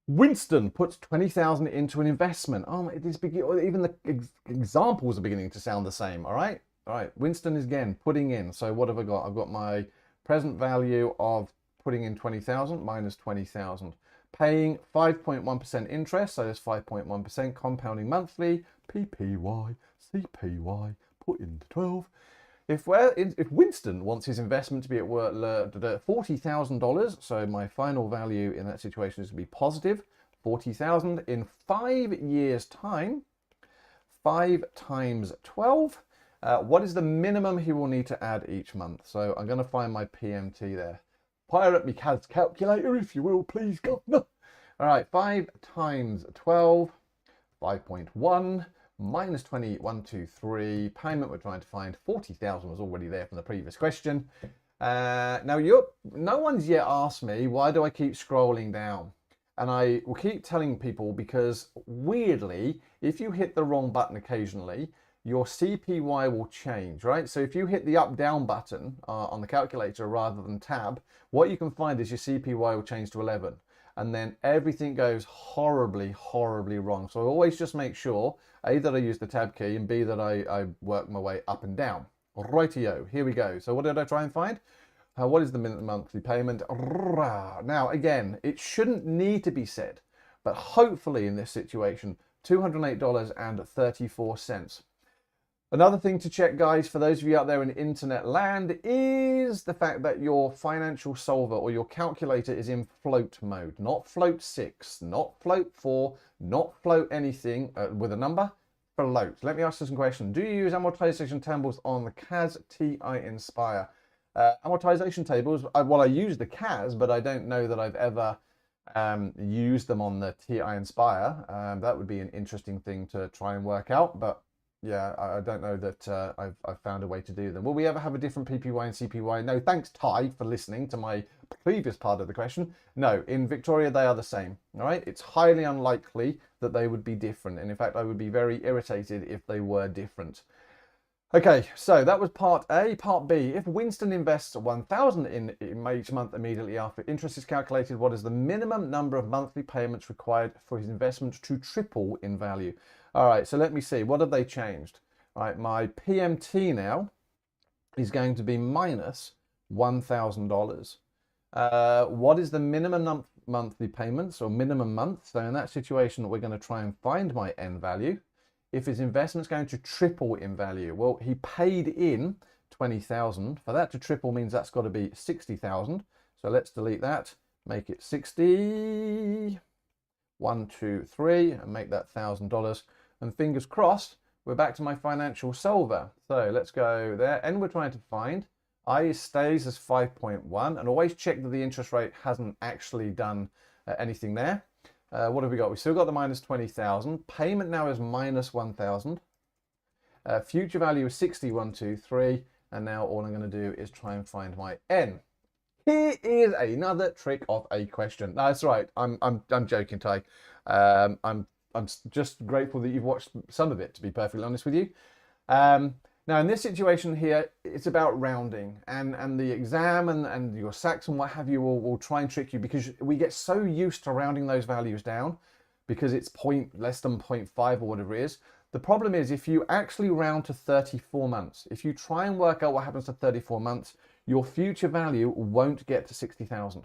Winston puts 20,000 into an investment. Oh, even the examples are beginning to sound the same. All right. All right. Winston is again putting in. So what have I got? I've got my present value of putting in 20,000 minus 20,000. Paying 5.1% interest, so there's 5.1% compounding monthly. PPY, CPY, put in the 12. If Winston wants his investment to be at worth $40,000, so my final value in that situation is to be positive 40,000 in 5 years' time. 5 times 12. What is the minimum he will need to add each month? So I'm going to find my PMT there. Fire up me CAD's calculator, if you will, please, governor. All right, 5 times 12, 5.1, minus 20, 1, 2, 3. Payment, we're trying to find 40,000 was already there from the previous question. Now, no one's yet asked me, why do I keep scrolling down? And I will keep telling people because, weirdly, if you hit the wrong button occasionally, your CPY will change, right? So if you hit the up-down button on the calculator rather than tab, what you can find is your CPY will change to 11. And then everything goes horribly, horribly wrong. So I always just make sure, A, that I use the tab key, and B, that I work my way up and down. Rightio, here we go. So what did I try and find? What is the monthly payment? Now, again, it shouldn't need to be said, but hopefully in this situation, $208.34. Another thing to check, guys, for those of you out there in internet land, is the fact that your financial solver or your calculator is in float mode, not float 6, not float 4, not float anything with a number, float. Let me ask you some questions. Do you use amortization tables on the CAS TI Inspire? Amortization tables, well, I use the CAS, but I don't know that I've ever used them on the TI Inspire. That would be an interesting thing to try and work out, but yeah, I don't know that I've found a way to do them. Will we ever have a different PPY and CPY? No, thanks Ty for listening to my previous part of the question. No, in Victoria they are the same, all right? It's highly unlikely that they would be different. And in fact, I would be very irritated if they were different. Okay, so that was part A. Part B, if Winston invests 1,000 in each month immediately after interest is calculated, what is the minimum number of monthly payments required for his investment to triple in value? All right, so let me see. What have they changed? All right, my PMT now is going to be minus $1,000. What is the minimum monthly payments or minimum month? So in that situation, we're going to try and find my N value. If his investment's going to triple in value, well, he paid in 20,000. For that to triple means that's got to be 60,000. So let's delete that, make it 60, 1, 2, 3, and make that $1,000. And fingers crossed, we're back to my financial solver. So let's go there. N we're trying to find. I stays as 5.1, and always check that the interest rate hasn't actually done anything there. What have we got? We've still got the minus 20,000. Payment now is minus 1,000. Future value is 6123. And now all I'm going to do is try and find my N. Here is another trick of a question. No, that's right. I'm joking, Ty. I'm just grateful that you've watched some of it, to be perfectly honest with you. Now, in this situation here, it's about rounding, and the exam and your SACs and what have you will try and trick you, because we get so used to rounding those values down because it's less than 0.5 or whatever it is. The problem is if you actually round to 34 months, if you try and work out what happens to 34 months, your future value won't get to 60,000.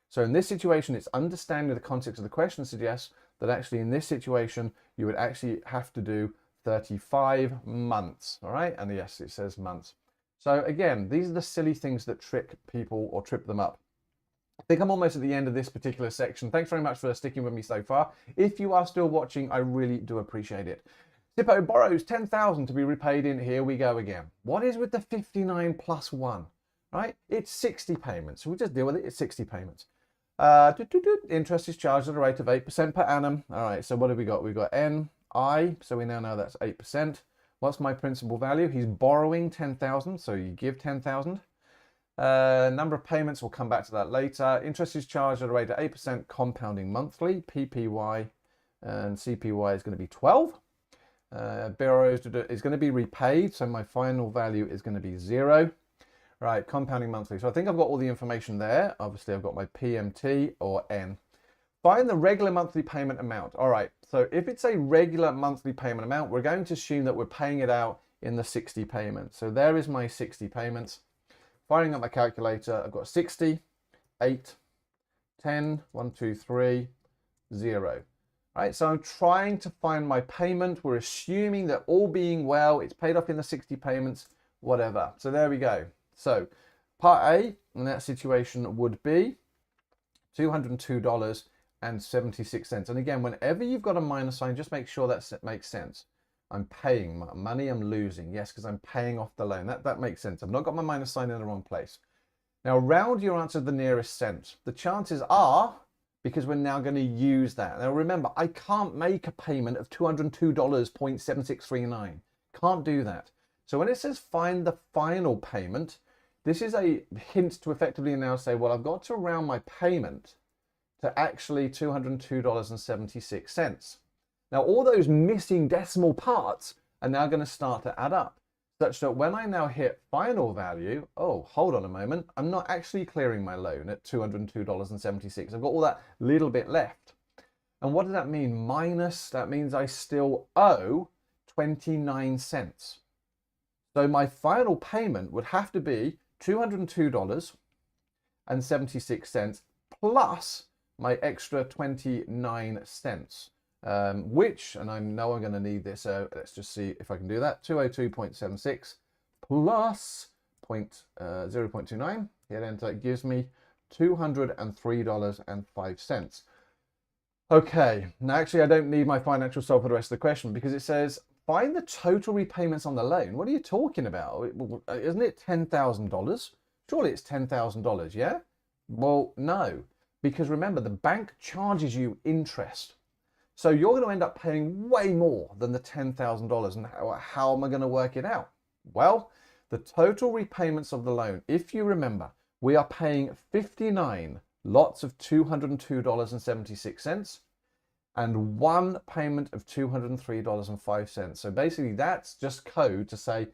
So in this situation, it's understanding the context of the question suggests that actually in this situation, you would actually have to do 35 months, all right? And yes, it says months. So again, these are the silly things that trick people or trip them up. I think I'm almost at the end of this particular section. Thanks very much for sticking with me so far. If you are still watching, I really do appreciate it. Zippo borrows 10,000 to be repaid in. Here we go again. What is with the 59 plus 1, right? It's 60 payments. So we just deal with it. It's 60 payments. Interest is charged at a rate of 8% per annum. All right, so what have we got? We've got NI, so we now know that's 8%. What's my principal value? He's borrowing 10,000, so you give 10,000. Number of payments, we'll come back to that later. Interest is charged at a rate of 8% compounding monthly. PPY and CPY is going to be 12. Borrows is going to be repaid, so my final value is going to be 0. Right, compounding monthly. So I think I've got all the information there. Obviously, I've got my PMT or N. Find the regular monthly payment amount. All right, so if it's a regular monthly payment amount, we're going to assume that we're paying it out in the 60 payments. So there is my 60 payments. Firing up my calculator, I've got 60, 8, 10, 1, 2, 3, 0. All right, so I'm trying to find my payment. We're assuming that all being well, it's paid off in the 60 payments, whatever. So there we go. So part A in that situation would be $202.76. And again, whenever you've got a minus sign, just make sure that makes sense. I'm paying money, I'm losing. Yes, because I'm paying off the loan. That makes sense. I've not got my minus sign in the wrong place. Now round your answer to the nearest cent. The chances are, because we're now going to use that. Now remember, I can't make a payment of $202.7639. Can't do that. So when it says find the final payment, this is a hint to effectively now say, well, I've got to round my payment to actually $202.76. Now, all those missing decimal parts are now going to start to add up, such that when I now hit final value, oh, hold on a moment, I'm not actually clearing my loan at $202.76. I've got all that little bit left. And what does that mean? Minus, that means I still owe 29 cents. So my final payment would have to be $202.76 plus my extra 29 cents. which, and I know I'm going to need this, so let's just see if I can do that. 202.76 plus 0.29, hit enter, it gives me $203.05. Okay, now actually I don't need my financial solve for the rest of the question because it says, find the total repayments on the loan. What are you talking about? Isn't it $10,000? Surely it's $10,000, yeah? Well, no, because remember, the bank charges you interest. So you're going to end up paying way more than the $10,000. And how am I going to work it out? Well, the total repayments of the loan, if you remember, we are paying 59 lots of $202.76 and one payment of $203.05. So basically that's just code to say,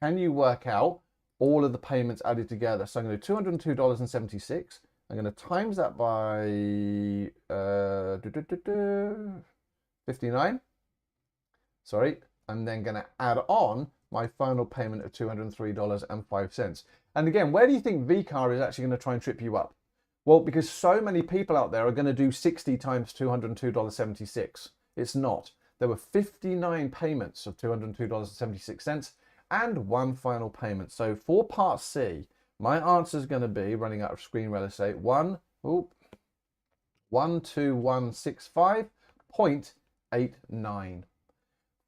can you work out all of the payments added together? So I'm going to do $202.76. I'm going to times that by 59. Sorry. I'm then going to add on my final payment of $203.05. And again, where do you think VCAA is actually going to try and trip you up? Well, because so many people out there are going to do 60 times $202.76. It's not. There were 59 payments of $202.76 and one final payment. So for part C, my answer is going to be, running out of screen real estate, 12165.89.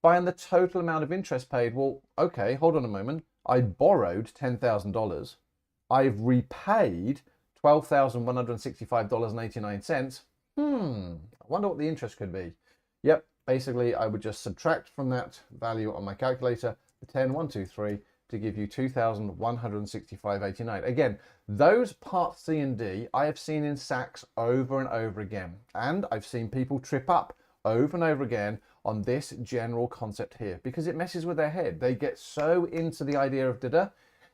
Find the total amount of interest paid. Well, okay, hold on a moment. I borrowed $10,000. I've repaid $12,165.89. I wonder what the interest could be. Yep, basically I would just subtract from that value on my calculator the 10,123 to give you $2,165.89. Again, those parts C and D I have seen in SACs over and over again, and I've seen people trip up over and over again on this general concept here because it messes with their head. They get so into the idea of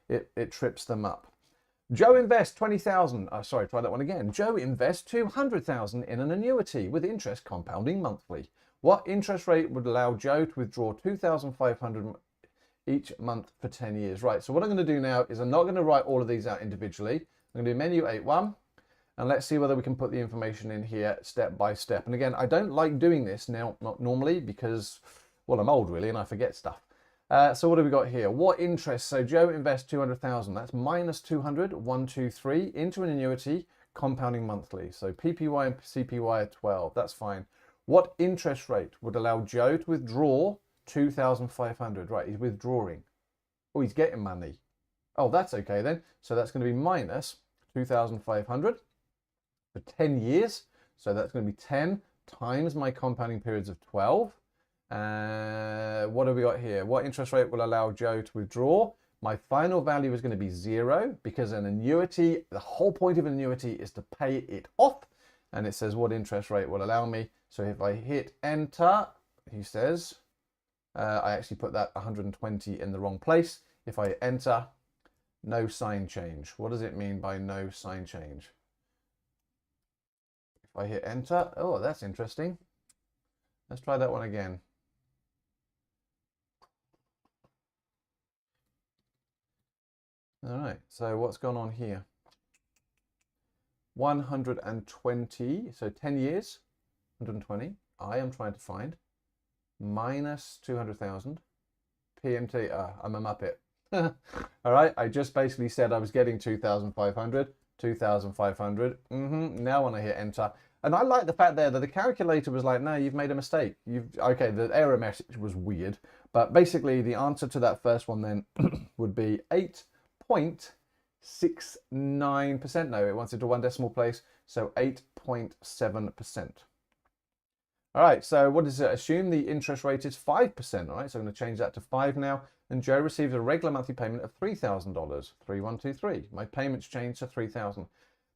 it trips them up. Joe invests 20,000. Sorry, try that one again. Joe invests 200,000 in an annuity with interest compounding monthly. What interest rate would allow Joe to withdraw 2,500 each month for 10 years? Right, so what I'm going to do now is I'm not going to write all of these out individually. I'm going to do menu 8.1, and let's see whether we can put the information in here step by step. And again, I don't like doing this now, not normally, because, well, I'm old really and I forget stuff. So what have we got here? What interest? So Joe invests 200,000. That's minus 200, 123, into an annuity, compounding monthly. So PPY and CPY are 12. That's fine. What interest rate would allow Joe to withdraw 2,500? Right, he's withdrawing. Oh, he's getting money. Oh, that's okay then. So that's going to be minus 2,500 for 10 years. So that's going to be 10 times my compounding periods of 12. What have we got here? What interest rate will allow Joe to withdraw? My final value is going to be 0 because an annuity, the whole point of an annuity is to pay it off. And it says what interest rate will allow me. So if I hit enter, he says, I actually put that 120 in the wrong place. If I enter, no sign change. What does it mean by no sign change? If I hit enter, oh, that's interesting. Let's try that one again. All right, so what's gone on here? 120, so 10 years, 120. I am trying to find minus 200,000. PMT, I'm a muppet. All right, I just basically said I was getting 2,500, 2,500. Now when I hit enter, and I like the fact there that the calculator was like, no, you've made a mistake. Okay, the error message was weird, but basically the answer to that first one then would be 8.69%. No, it wants it to one decimal place, so 8.7%. All right, so what does it assume? The interest rate is 5%, all right? So I'm going to change that to 5 now. And Joe receives a regular monthly payment of $3,000, 3,123. My payments change to 3,000.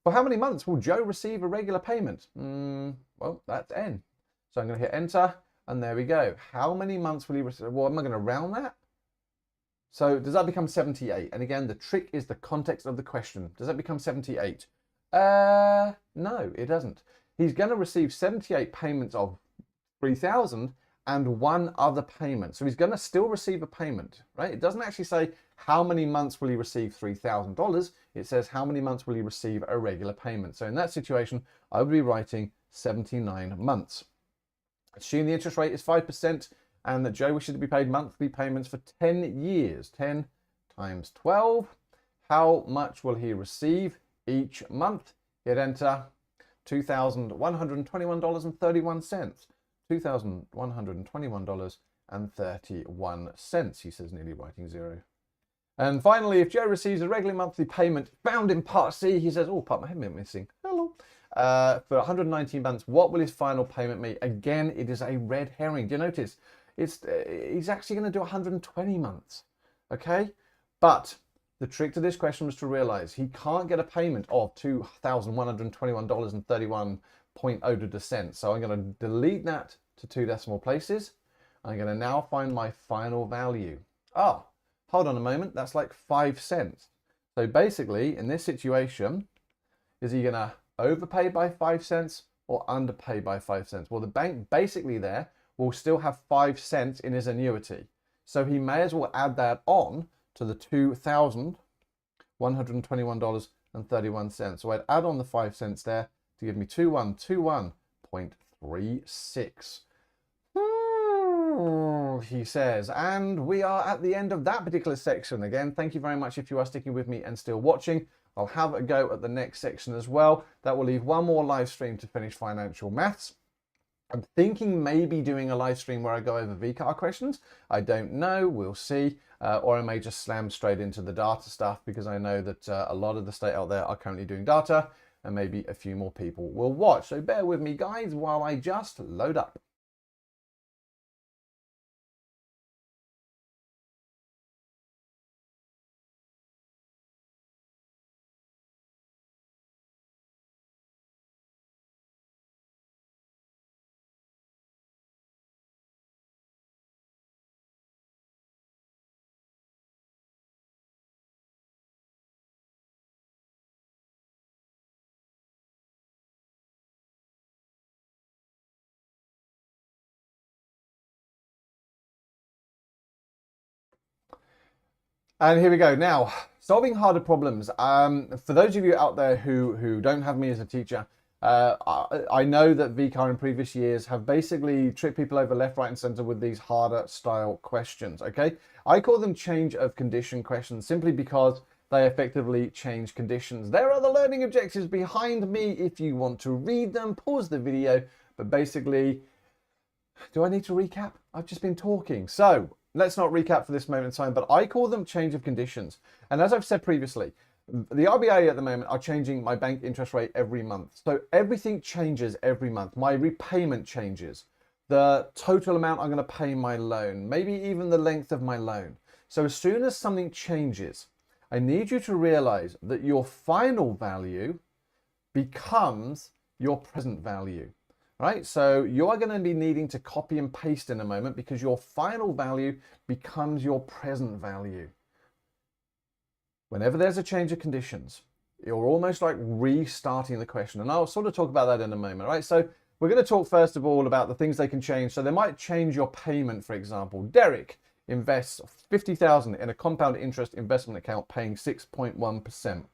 For how many months will Joe receive a regular payment? Well, that's N. So I'm going to hit enter, and there we go. How many months will he receive? Well, am I going to round that? So does that become 78? And again, the trick is the context of the question. Does that become 78? No, it doesn't. He's going to receive 78 payments of 3,000 and one other payment. So he's going to still receive a payment, right? It doesn't actually say how many months will he receive $3,000. It says how many months will he receive a regular payment. So in that situation, I would be writing 79 months. Assume the interest rate is 5% and that Joe wishes to be paid monthly payments for 10 years. 10 times 12. How much will he receive each month? Hit enter. $2,121.31. $2,121.31. He says, nearly writing zero. And finally, if Joe receives a regular monthly payment found in Part C, he says, oh, part my head missing. Hello. For 119 months, what will his final payment be? Again, it is a red herring. Do you notice? He's actually going to do 120 months. Okay? But the trick to this question was to realize he can't get a payment of $2,121.31. So I'm going to delete that to 2 decimal places. I'm going to now find my final value. Oh, hold on a moment. That's like 5 cents. So basically, in this situation, is he going to overpay by 5 cents or underpay by 5 cents? Well, the bank basically there will still have 5 cents in his annuity. So he may as well add that on to the $2,121.31. So I'd add on the 5 cents there to give me 2121.36. He says, and we are at the end of that particular section. Again, thank you very much if you are sticking with me and still watching. I'll have a go at the next section as well. That will leave one more live stream to finish financial maths. I'm thinking maybe doing a live stream where I go over VCAA questions. I don't know, we'll see. Or I may just slam straight into the data stuff because I know that a lot of the state out there are currently doing data and maybe a few more people will watch. So bear with me guys while I just load up. And here we go. Now, solving harder problems. For those of you out there who don't have me as a teacher, I know that VCAA in previous years have basically tripped people over left, right, and center with these harder style questions, okay? I call them change of condition questions simply because they effectively change conditions. There are the learning objectives behind me if you want to read them. Pause the video, but basically, do I need to recap? I've just been talking. So let's not recap for this moment in time, but I call them change of conditions. And as I've said previously, the RBA at the moment are changing my bank interest rate every month. So everything changes every month. My repayment changes. The total amount I'm going to pay my loan, maybe even the length of my loan. So as soon as something changes, I need you to realize that your final value becomes your present value. Right, so you are going to be needing to copy and paste in a moment because your final value becomes your present value. Whenever there's a change of conditions, you're almost like restarting the question. And I'll sort of talk about that in a moment, right? So we're going to talk first of all about the things they can change. So they might change your payment, for example. Derek invests $50,000 in a compound interest investment account paying 6.1%.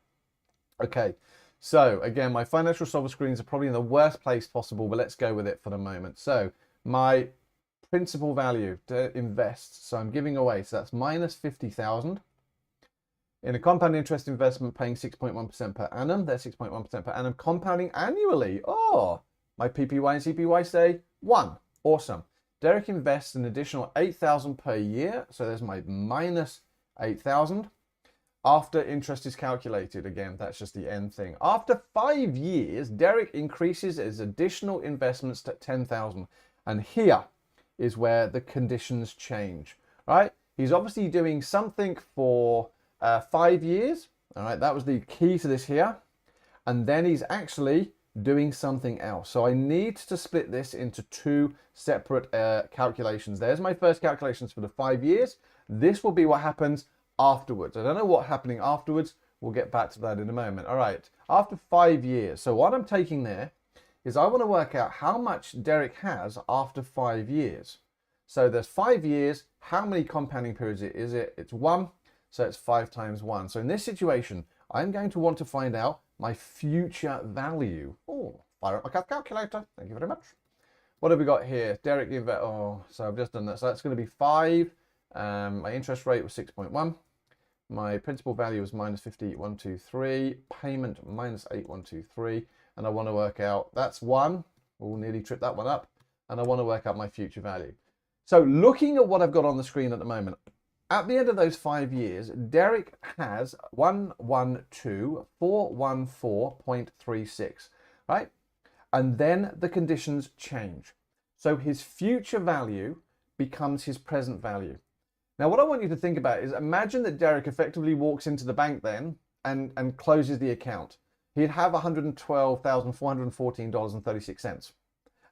Okay. So again, my financial solver screens are probably in the worst place possible, but let's go with it for the moment. So my principal value to invest, so I'm giving away, so that's minus 50,000 in a compound interest investment paying 6.1% per annum. They're 6.1% per annum, compounding annually. Oh, my PPY and CPY say 1. Awesome. Derek invests an additional 8,000 per year. So there's my minus 8,000. After interest is calculated, again, that's just the end thing. After 5 years, Derek increases his additional investments to 10,000. And here is where the conditions change, right? He's obviously doing something for 5 years. All right, that was the key to this here. And then he's actually doing something else. So I need to split this into 2 separate calculations. There's my first calculations for the 5 years. This will be what happens afterwards. I don't know what's happening afterwards. We'll get back to that in a moment. All right, after 5 years. So what I'm taking there is I want to work out how much Derek has after 5 years. So there's 5 years. How many compounding periods is it? It's 1. So it's 5 times 1. So in this situation, I'm going to want to find out my future value. Oh, fire up my calculator. Thank you very much. What have we got here? Derek, oh, so I've just done that. So that's going to be 5. My interest rate was 6.1. My principal value was minus 50,123. Payment minus 8,123. And I want to work out, that's 1. We'll nearly trip that one up. And I want to work out my future value. So looking at what I've got on the screen at the moment, at the end of those 5 years, Derek has 112,414.36, right? And then the conditions change. So his future value becomes his present value. Now, what I want you to think about is imagine that Derek effectively walks into the bank then and closes the account. He'd have $112,414.36.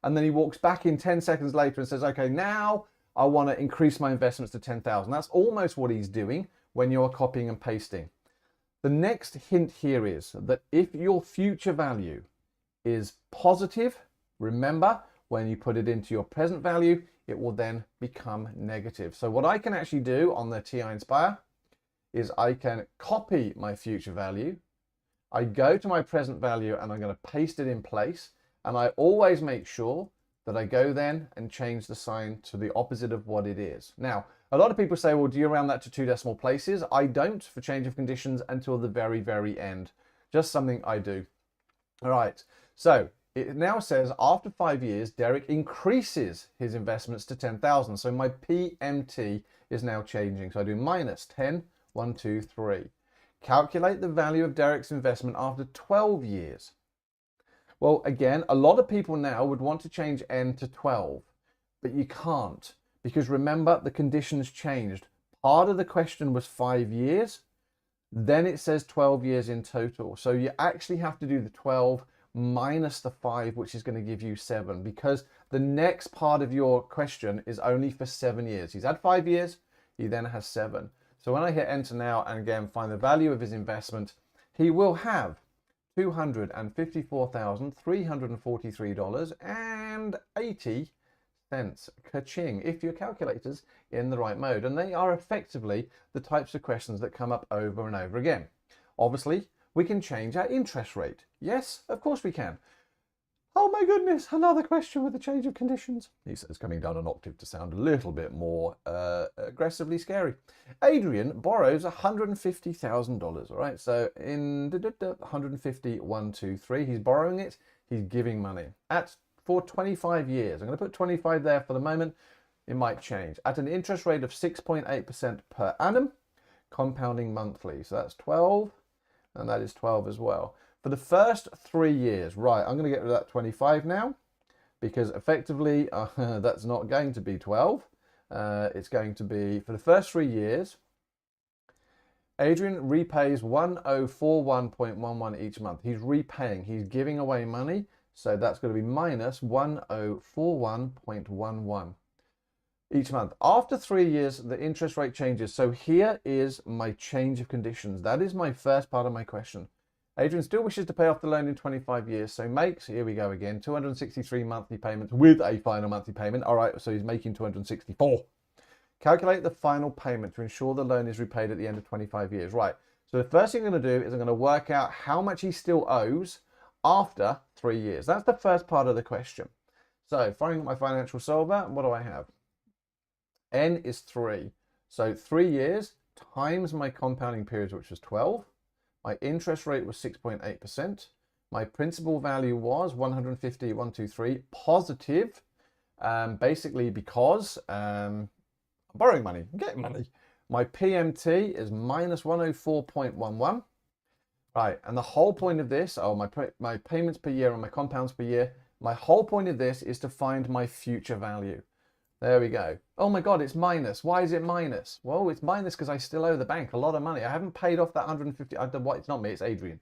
And then he walks back in 10 seconds later and says, okay, now I want to increase my investments to 10,000. That's almost what he's doing when you're copying and pasting. The next hint here is that if your future value is positive, remember, when you put it into your present value, it will then become negative. So what I can actually do on the TI Inspire is I can copy my future value. I go to my present value and I'm going to paste it in place. And I always make sure that I go then and change the sign to the opposite of what it is. Now, a lot of people say, well, do you round that to 2 decimal places? I don't for change of conditions until the very, very end. Just something I do. All right. So it now says after 5 years, Derek increases his investments to 10,000. So my PMT is now changing. So I do minus 10, 1, 2, 3. Calculate the value of Derek's investment after 12 years. Well, again, a lot of people now would want to change N to 12, but you can't because remember the conditions changed. Part of the question was 5 years, then it says 12 years in total. So you actually have to do the 12 minus the 5, which is going to give you 7 because the next part of your question is only for 7 years. He's had 5 years, he then has 7. So when I hit enter now and again find the value of his investment, he will have $254,343.80. Ka-ching, if your calculator's in the right mode. And they are effectively the types of questions that come up over and over again. Obviously, we can change our interest rate. Yes, of course we can. Oh my goodness, another question with a change of conditions. He says, coming down an octave to sound a little bit more aggressively scary. Adrian borrows $150,000, all right? So in 150,123, he's borrowing it, he's giving money for 25 years. I'm going to put 25 there for the moment. It might change. At an interest rate of 6.8% per annum, compounding monthly. So that's 12, and that is 12 as well. For the first 3 years, right, I'm going to get rid of that 25 now because effectively that's not going to be 12. It's going to be, for the first 3 years, Adrian repays 1041.11 each month. He's repaying, he's giving away money. So that's going to be minus 1041.11 each month. After 3 years, the interest rate changes. So here is my change of conditions. That is my first part of my question. Adrian still wishes to pay off the loan in 25 years, so makes, here we go again, 263 monthly payments with a final monthly payment. All right, so he's making 264. Calculate the final payment to ensure the loan is repaid at the end of 25 years. Right, so the first thing I'm going to do is I'm going to work out how much he still owes after 3 years. That's the first part of the question. So firing my financial solver, what do I have? N is 3. So 3 years times my compounding period, which was 12. My interest rate was 6.8%. My principal value was 150,123 positive, basically because I'm borrowing money, I'm getting money. My PMT is minus 104.11. Right, and the whole point of this, my payments per year and my compounds per year, my whole point of this is to find my future value. There we go. Oh my God, it's minus. Why is it minus? Well, it's minus because I still owe the bank a lot of money. I haven't paid off that 150. It's not me, it's Adrian.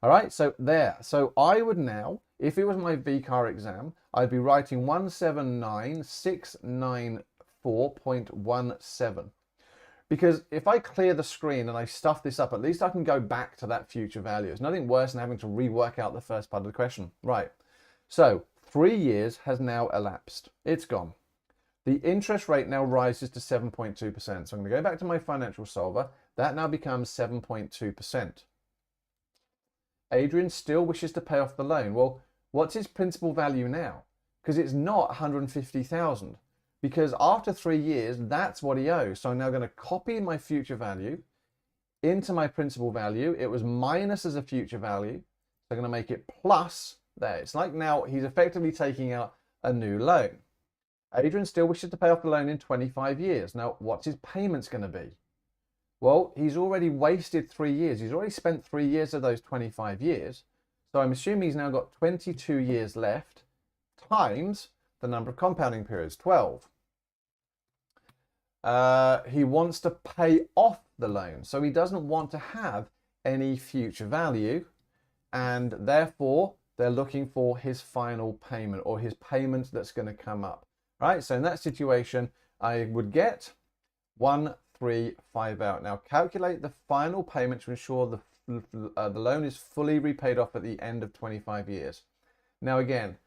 All right, so there. So I would now, if it was my VCAA exam, I'd be writing 179,694.17. Because if I clear the screen and I stuff this up, at least I can go back to that future value. It's nothing worse than having to rework out the first part of the question. Right, so 3 years has now elapsed. It's gone. The interest rate now rises to 7.2%. So I'm going to go back to my financial solver. That now becomes 7.2%. Adrian still wishes to pay off the loan. Well, what's his principal value now? because it's not 150,000. Because after 3 years, that's what he owes. So I'm now going to copy my future value into my principal value. It was minus as a future value. So I'm going to make it plus there. It's like now he's effectively taking out a new loan. Adrian still wishes to pay off the loan in 25 years. Now, what's his payments going to be? Well, he's already wasted 3 years. He's already spent 3 years of those 25 years. So I'm assuming he's now got 22 years left times the number of compounding periods, 12. He wants to pay off the loan. So he doesn't want to have any future value. And therefore, they're looking for his final payment or his payment that's going to come up. Right? So in that situation, I would get 135 out. Now calculate the final payment to ensure the loan is fully repaid off at the end of 25 years. Now again,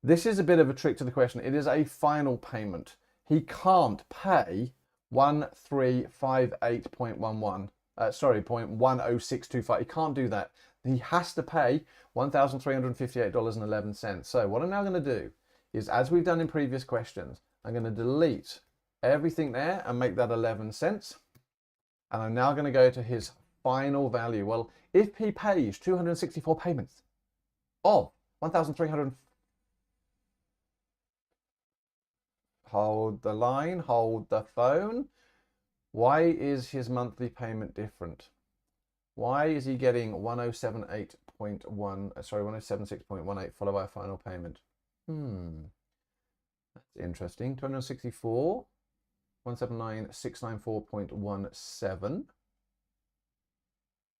this is a bit of a trick to the question. It is a final payment. He can't pay 1358.11. Sorry, 0.10625. He can't do that. He has to pay $1,358.11. So what I'm now going to do is, as we've done in previous questions, I'm going to delete everything there and make that 11 cents. And I'm now going to go to his final value. Well, if he pays 264 payments of 1,300, hold the line, hold the phone. Why is his monthly payment different? Why is he getting 1,076.18 followed by a final payment? That's interesting. 264, 179,694.17.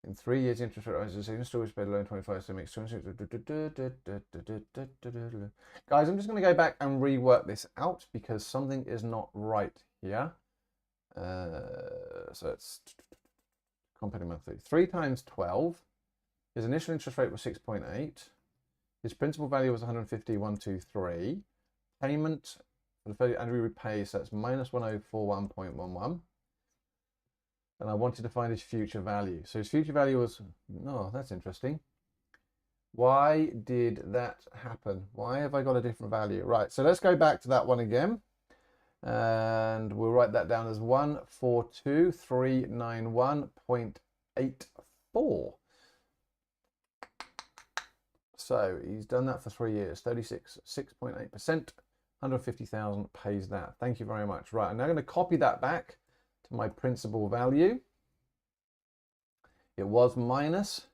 In 3 years, interest rate rises. So still paid loan 25, so it makes 260. Guys, I'm just going to go back and rework this out because something is not right here. So it's compounding monthly. 3 times 12. His initial interest rate was 6.8. His principal value was 150,123. Payment for the 30 and we repay, so that's minus 1041.11. And I wanted to find his future value. So his future value was, oh, that's interesting. Why did that happen? Why have I got a different value? Right, so let's go back to that one again. And we'll write that down as 142,391.84. So he's done that for 3 years, 6.8%, 150,000 pays that. Thank you very much. Right, I'm now going to copy that back to my principal value. It was minus.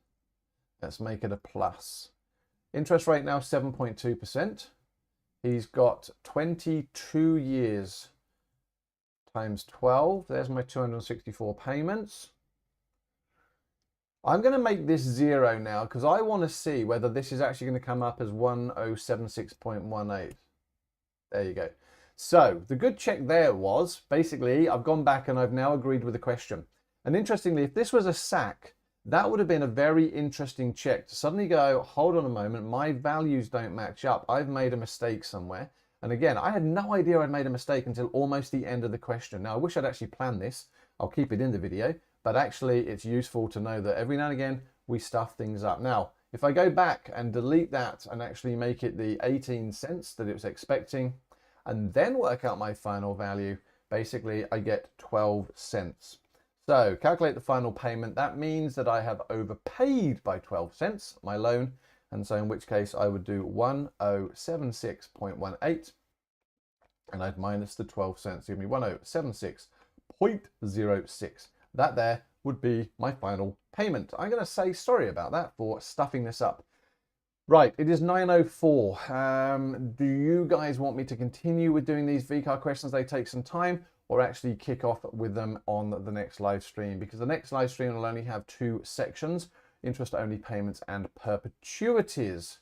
Let's make it a plus. Interest rate now 7.2%. He's got 22 years times 12. There's my 264 payments. I'm going to make this 0 now because I want to see whether this is actually going to come up as 1076.18. There you go. So the good check there was, basically, I've gone back and I've now agreed with the question. And interestingly, if this was a SAC, that would have been a very interesting check to suddenly go, hold on a moment, my values don't match up. I've made a mistake somewhere. And again, I had no idea I'd made a mistake until almost the end of the question. Now, I wish I'd actually planned this. I'll keep it in the video. But actually, it's useful to know that every now and again, we stuff things up. Now, if I go back and delete that and actually make it the 18 cents that it was expecting, and then work out my final value, basically, I get 12 cents. So calculate the final payment. That means that I have overpaid by 12 cents, my loan. And so in which case I would do 1076.18 and I'd minus the 12 cents, give me 1076.06. That there would be my final payment. I'm going to say sorry about that for stuffing this up. Right, it is 9:04. Do you guys want me to continue with doing these VCAA questions? They take some time, or actually kick off with them on the next live stream, because the next live stream will only have 2 sections, interest-only payments and perpetuities.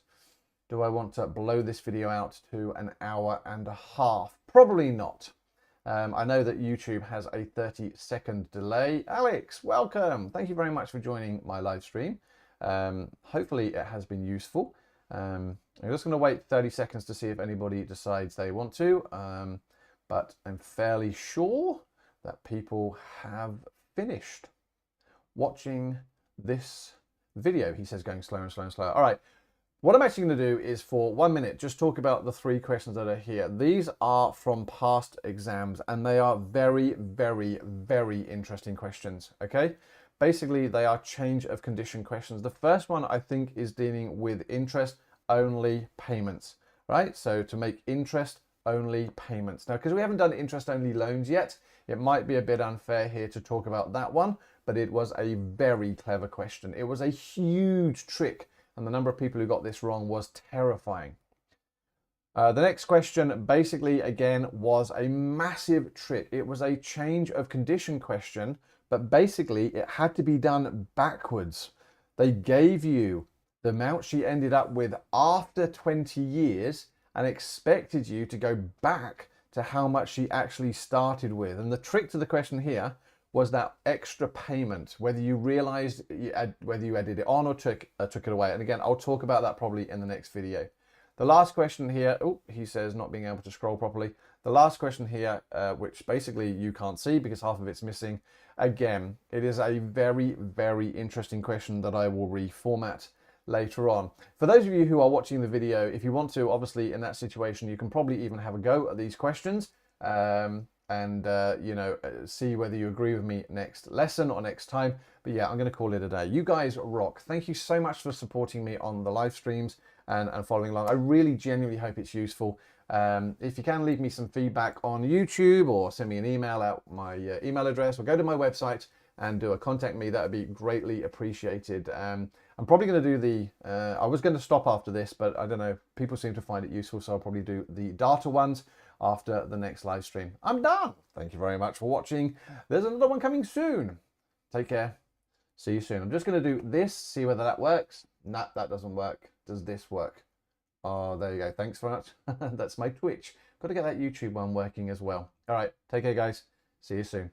Do I want to blow this video out to an hour and a half? Probably not. I know that YouTube has a 30-second delay. Alex, welcome. Thank you very much for joining my live stream. Hopefully it has been useful. I'm just going to wait 30 seconds to see if anybody decides they want to. But I'm fairly sure that people have finished watching this video. He says going slower and slower and slower. All right. What I'm actually going to do is for 1 minute, just talk about the 3 questions that are here. These are from past exams and they are very, very, very interesting questions, okay? Basically, they are change of condition questions. The first one I think is dealing with interest only payments, right? So to make interest only payments. Now, because we haven't done interest only loans yet, it might be a bit unfair here to talk about that one, but it was a very clever question. It was a huge trick, and the number of people who got this wrong was terrifying. The next question basically, again, was a massive trick. It was a change of condition question, but basically it had to be done backwards. They gave you the amount she ended up with after 20 years and expected you to go back to how much she actually started with. And the trick to the question here was that extra payment, whether you realized, whether you added it on or took it away. And again, I'll talk about that probably in the next video. The last question here, oh, he says not being able to scroll properly. The last question here, which basically you can't see because half of it's missing. Again, it is a very, very interesting question that I will reformat later on. For those of you who are watching the video, if you want to, obviously in that situation, you can probably even have a go at these questions and you know, see whether you agree with me next lesson or next time. But yeah, I'm going to call it a day. You guys rock. Thank you so much for supporting me on the live streams and following along. I really genuinely hope it's useful. If you can leave me some feedback on YouTube or send me an email at my email address, or go to my website and do a contact me, that would be greatly appreciated. I'm probably going to do the, I was going to stop after this, but I don't know, people seem to find it useful, so I'll probably do the data ones after the next live stream. I'm done. Thank you very much for watching. There's another one coming soon. Take care. See you soon. I'm just going to do this, see whether that works. Nah, that doesn't work. Does this work? Oh, there you go. Thanks very much. That's my Twitch. Got to get that YouTube one working as well. All right. Take care, guys. See you soon.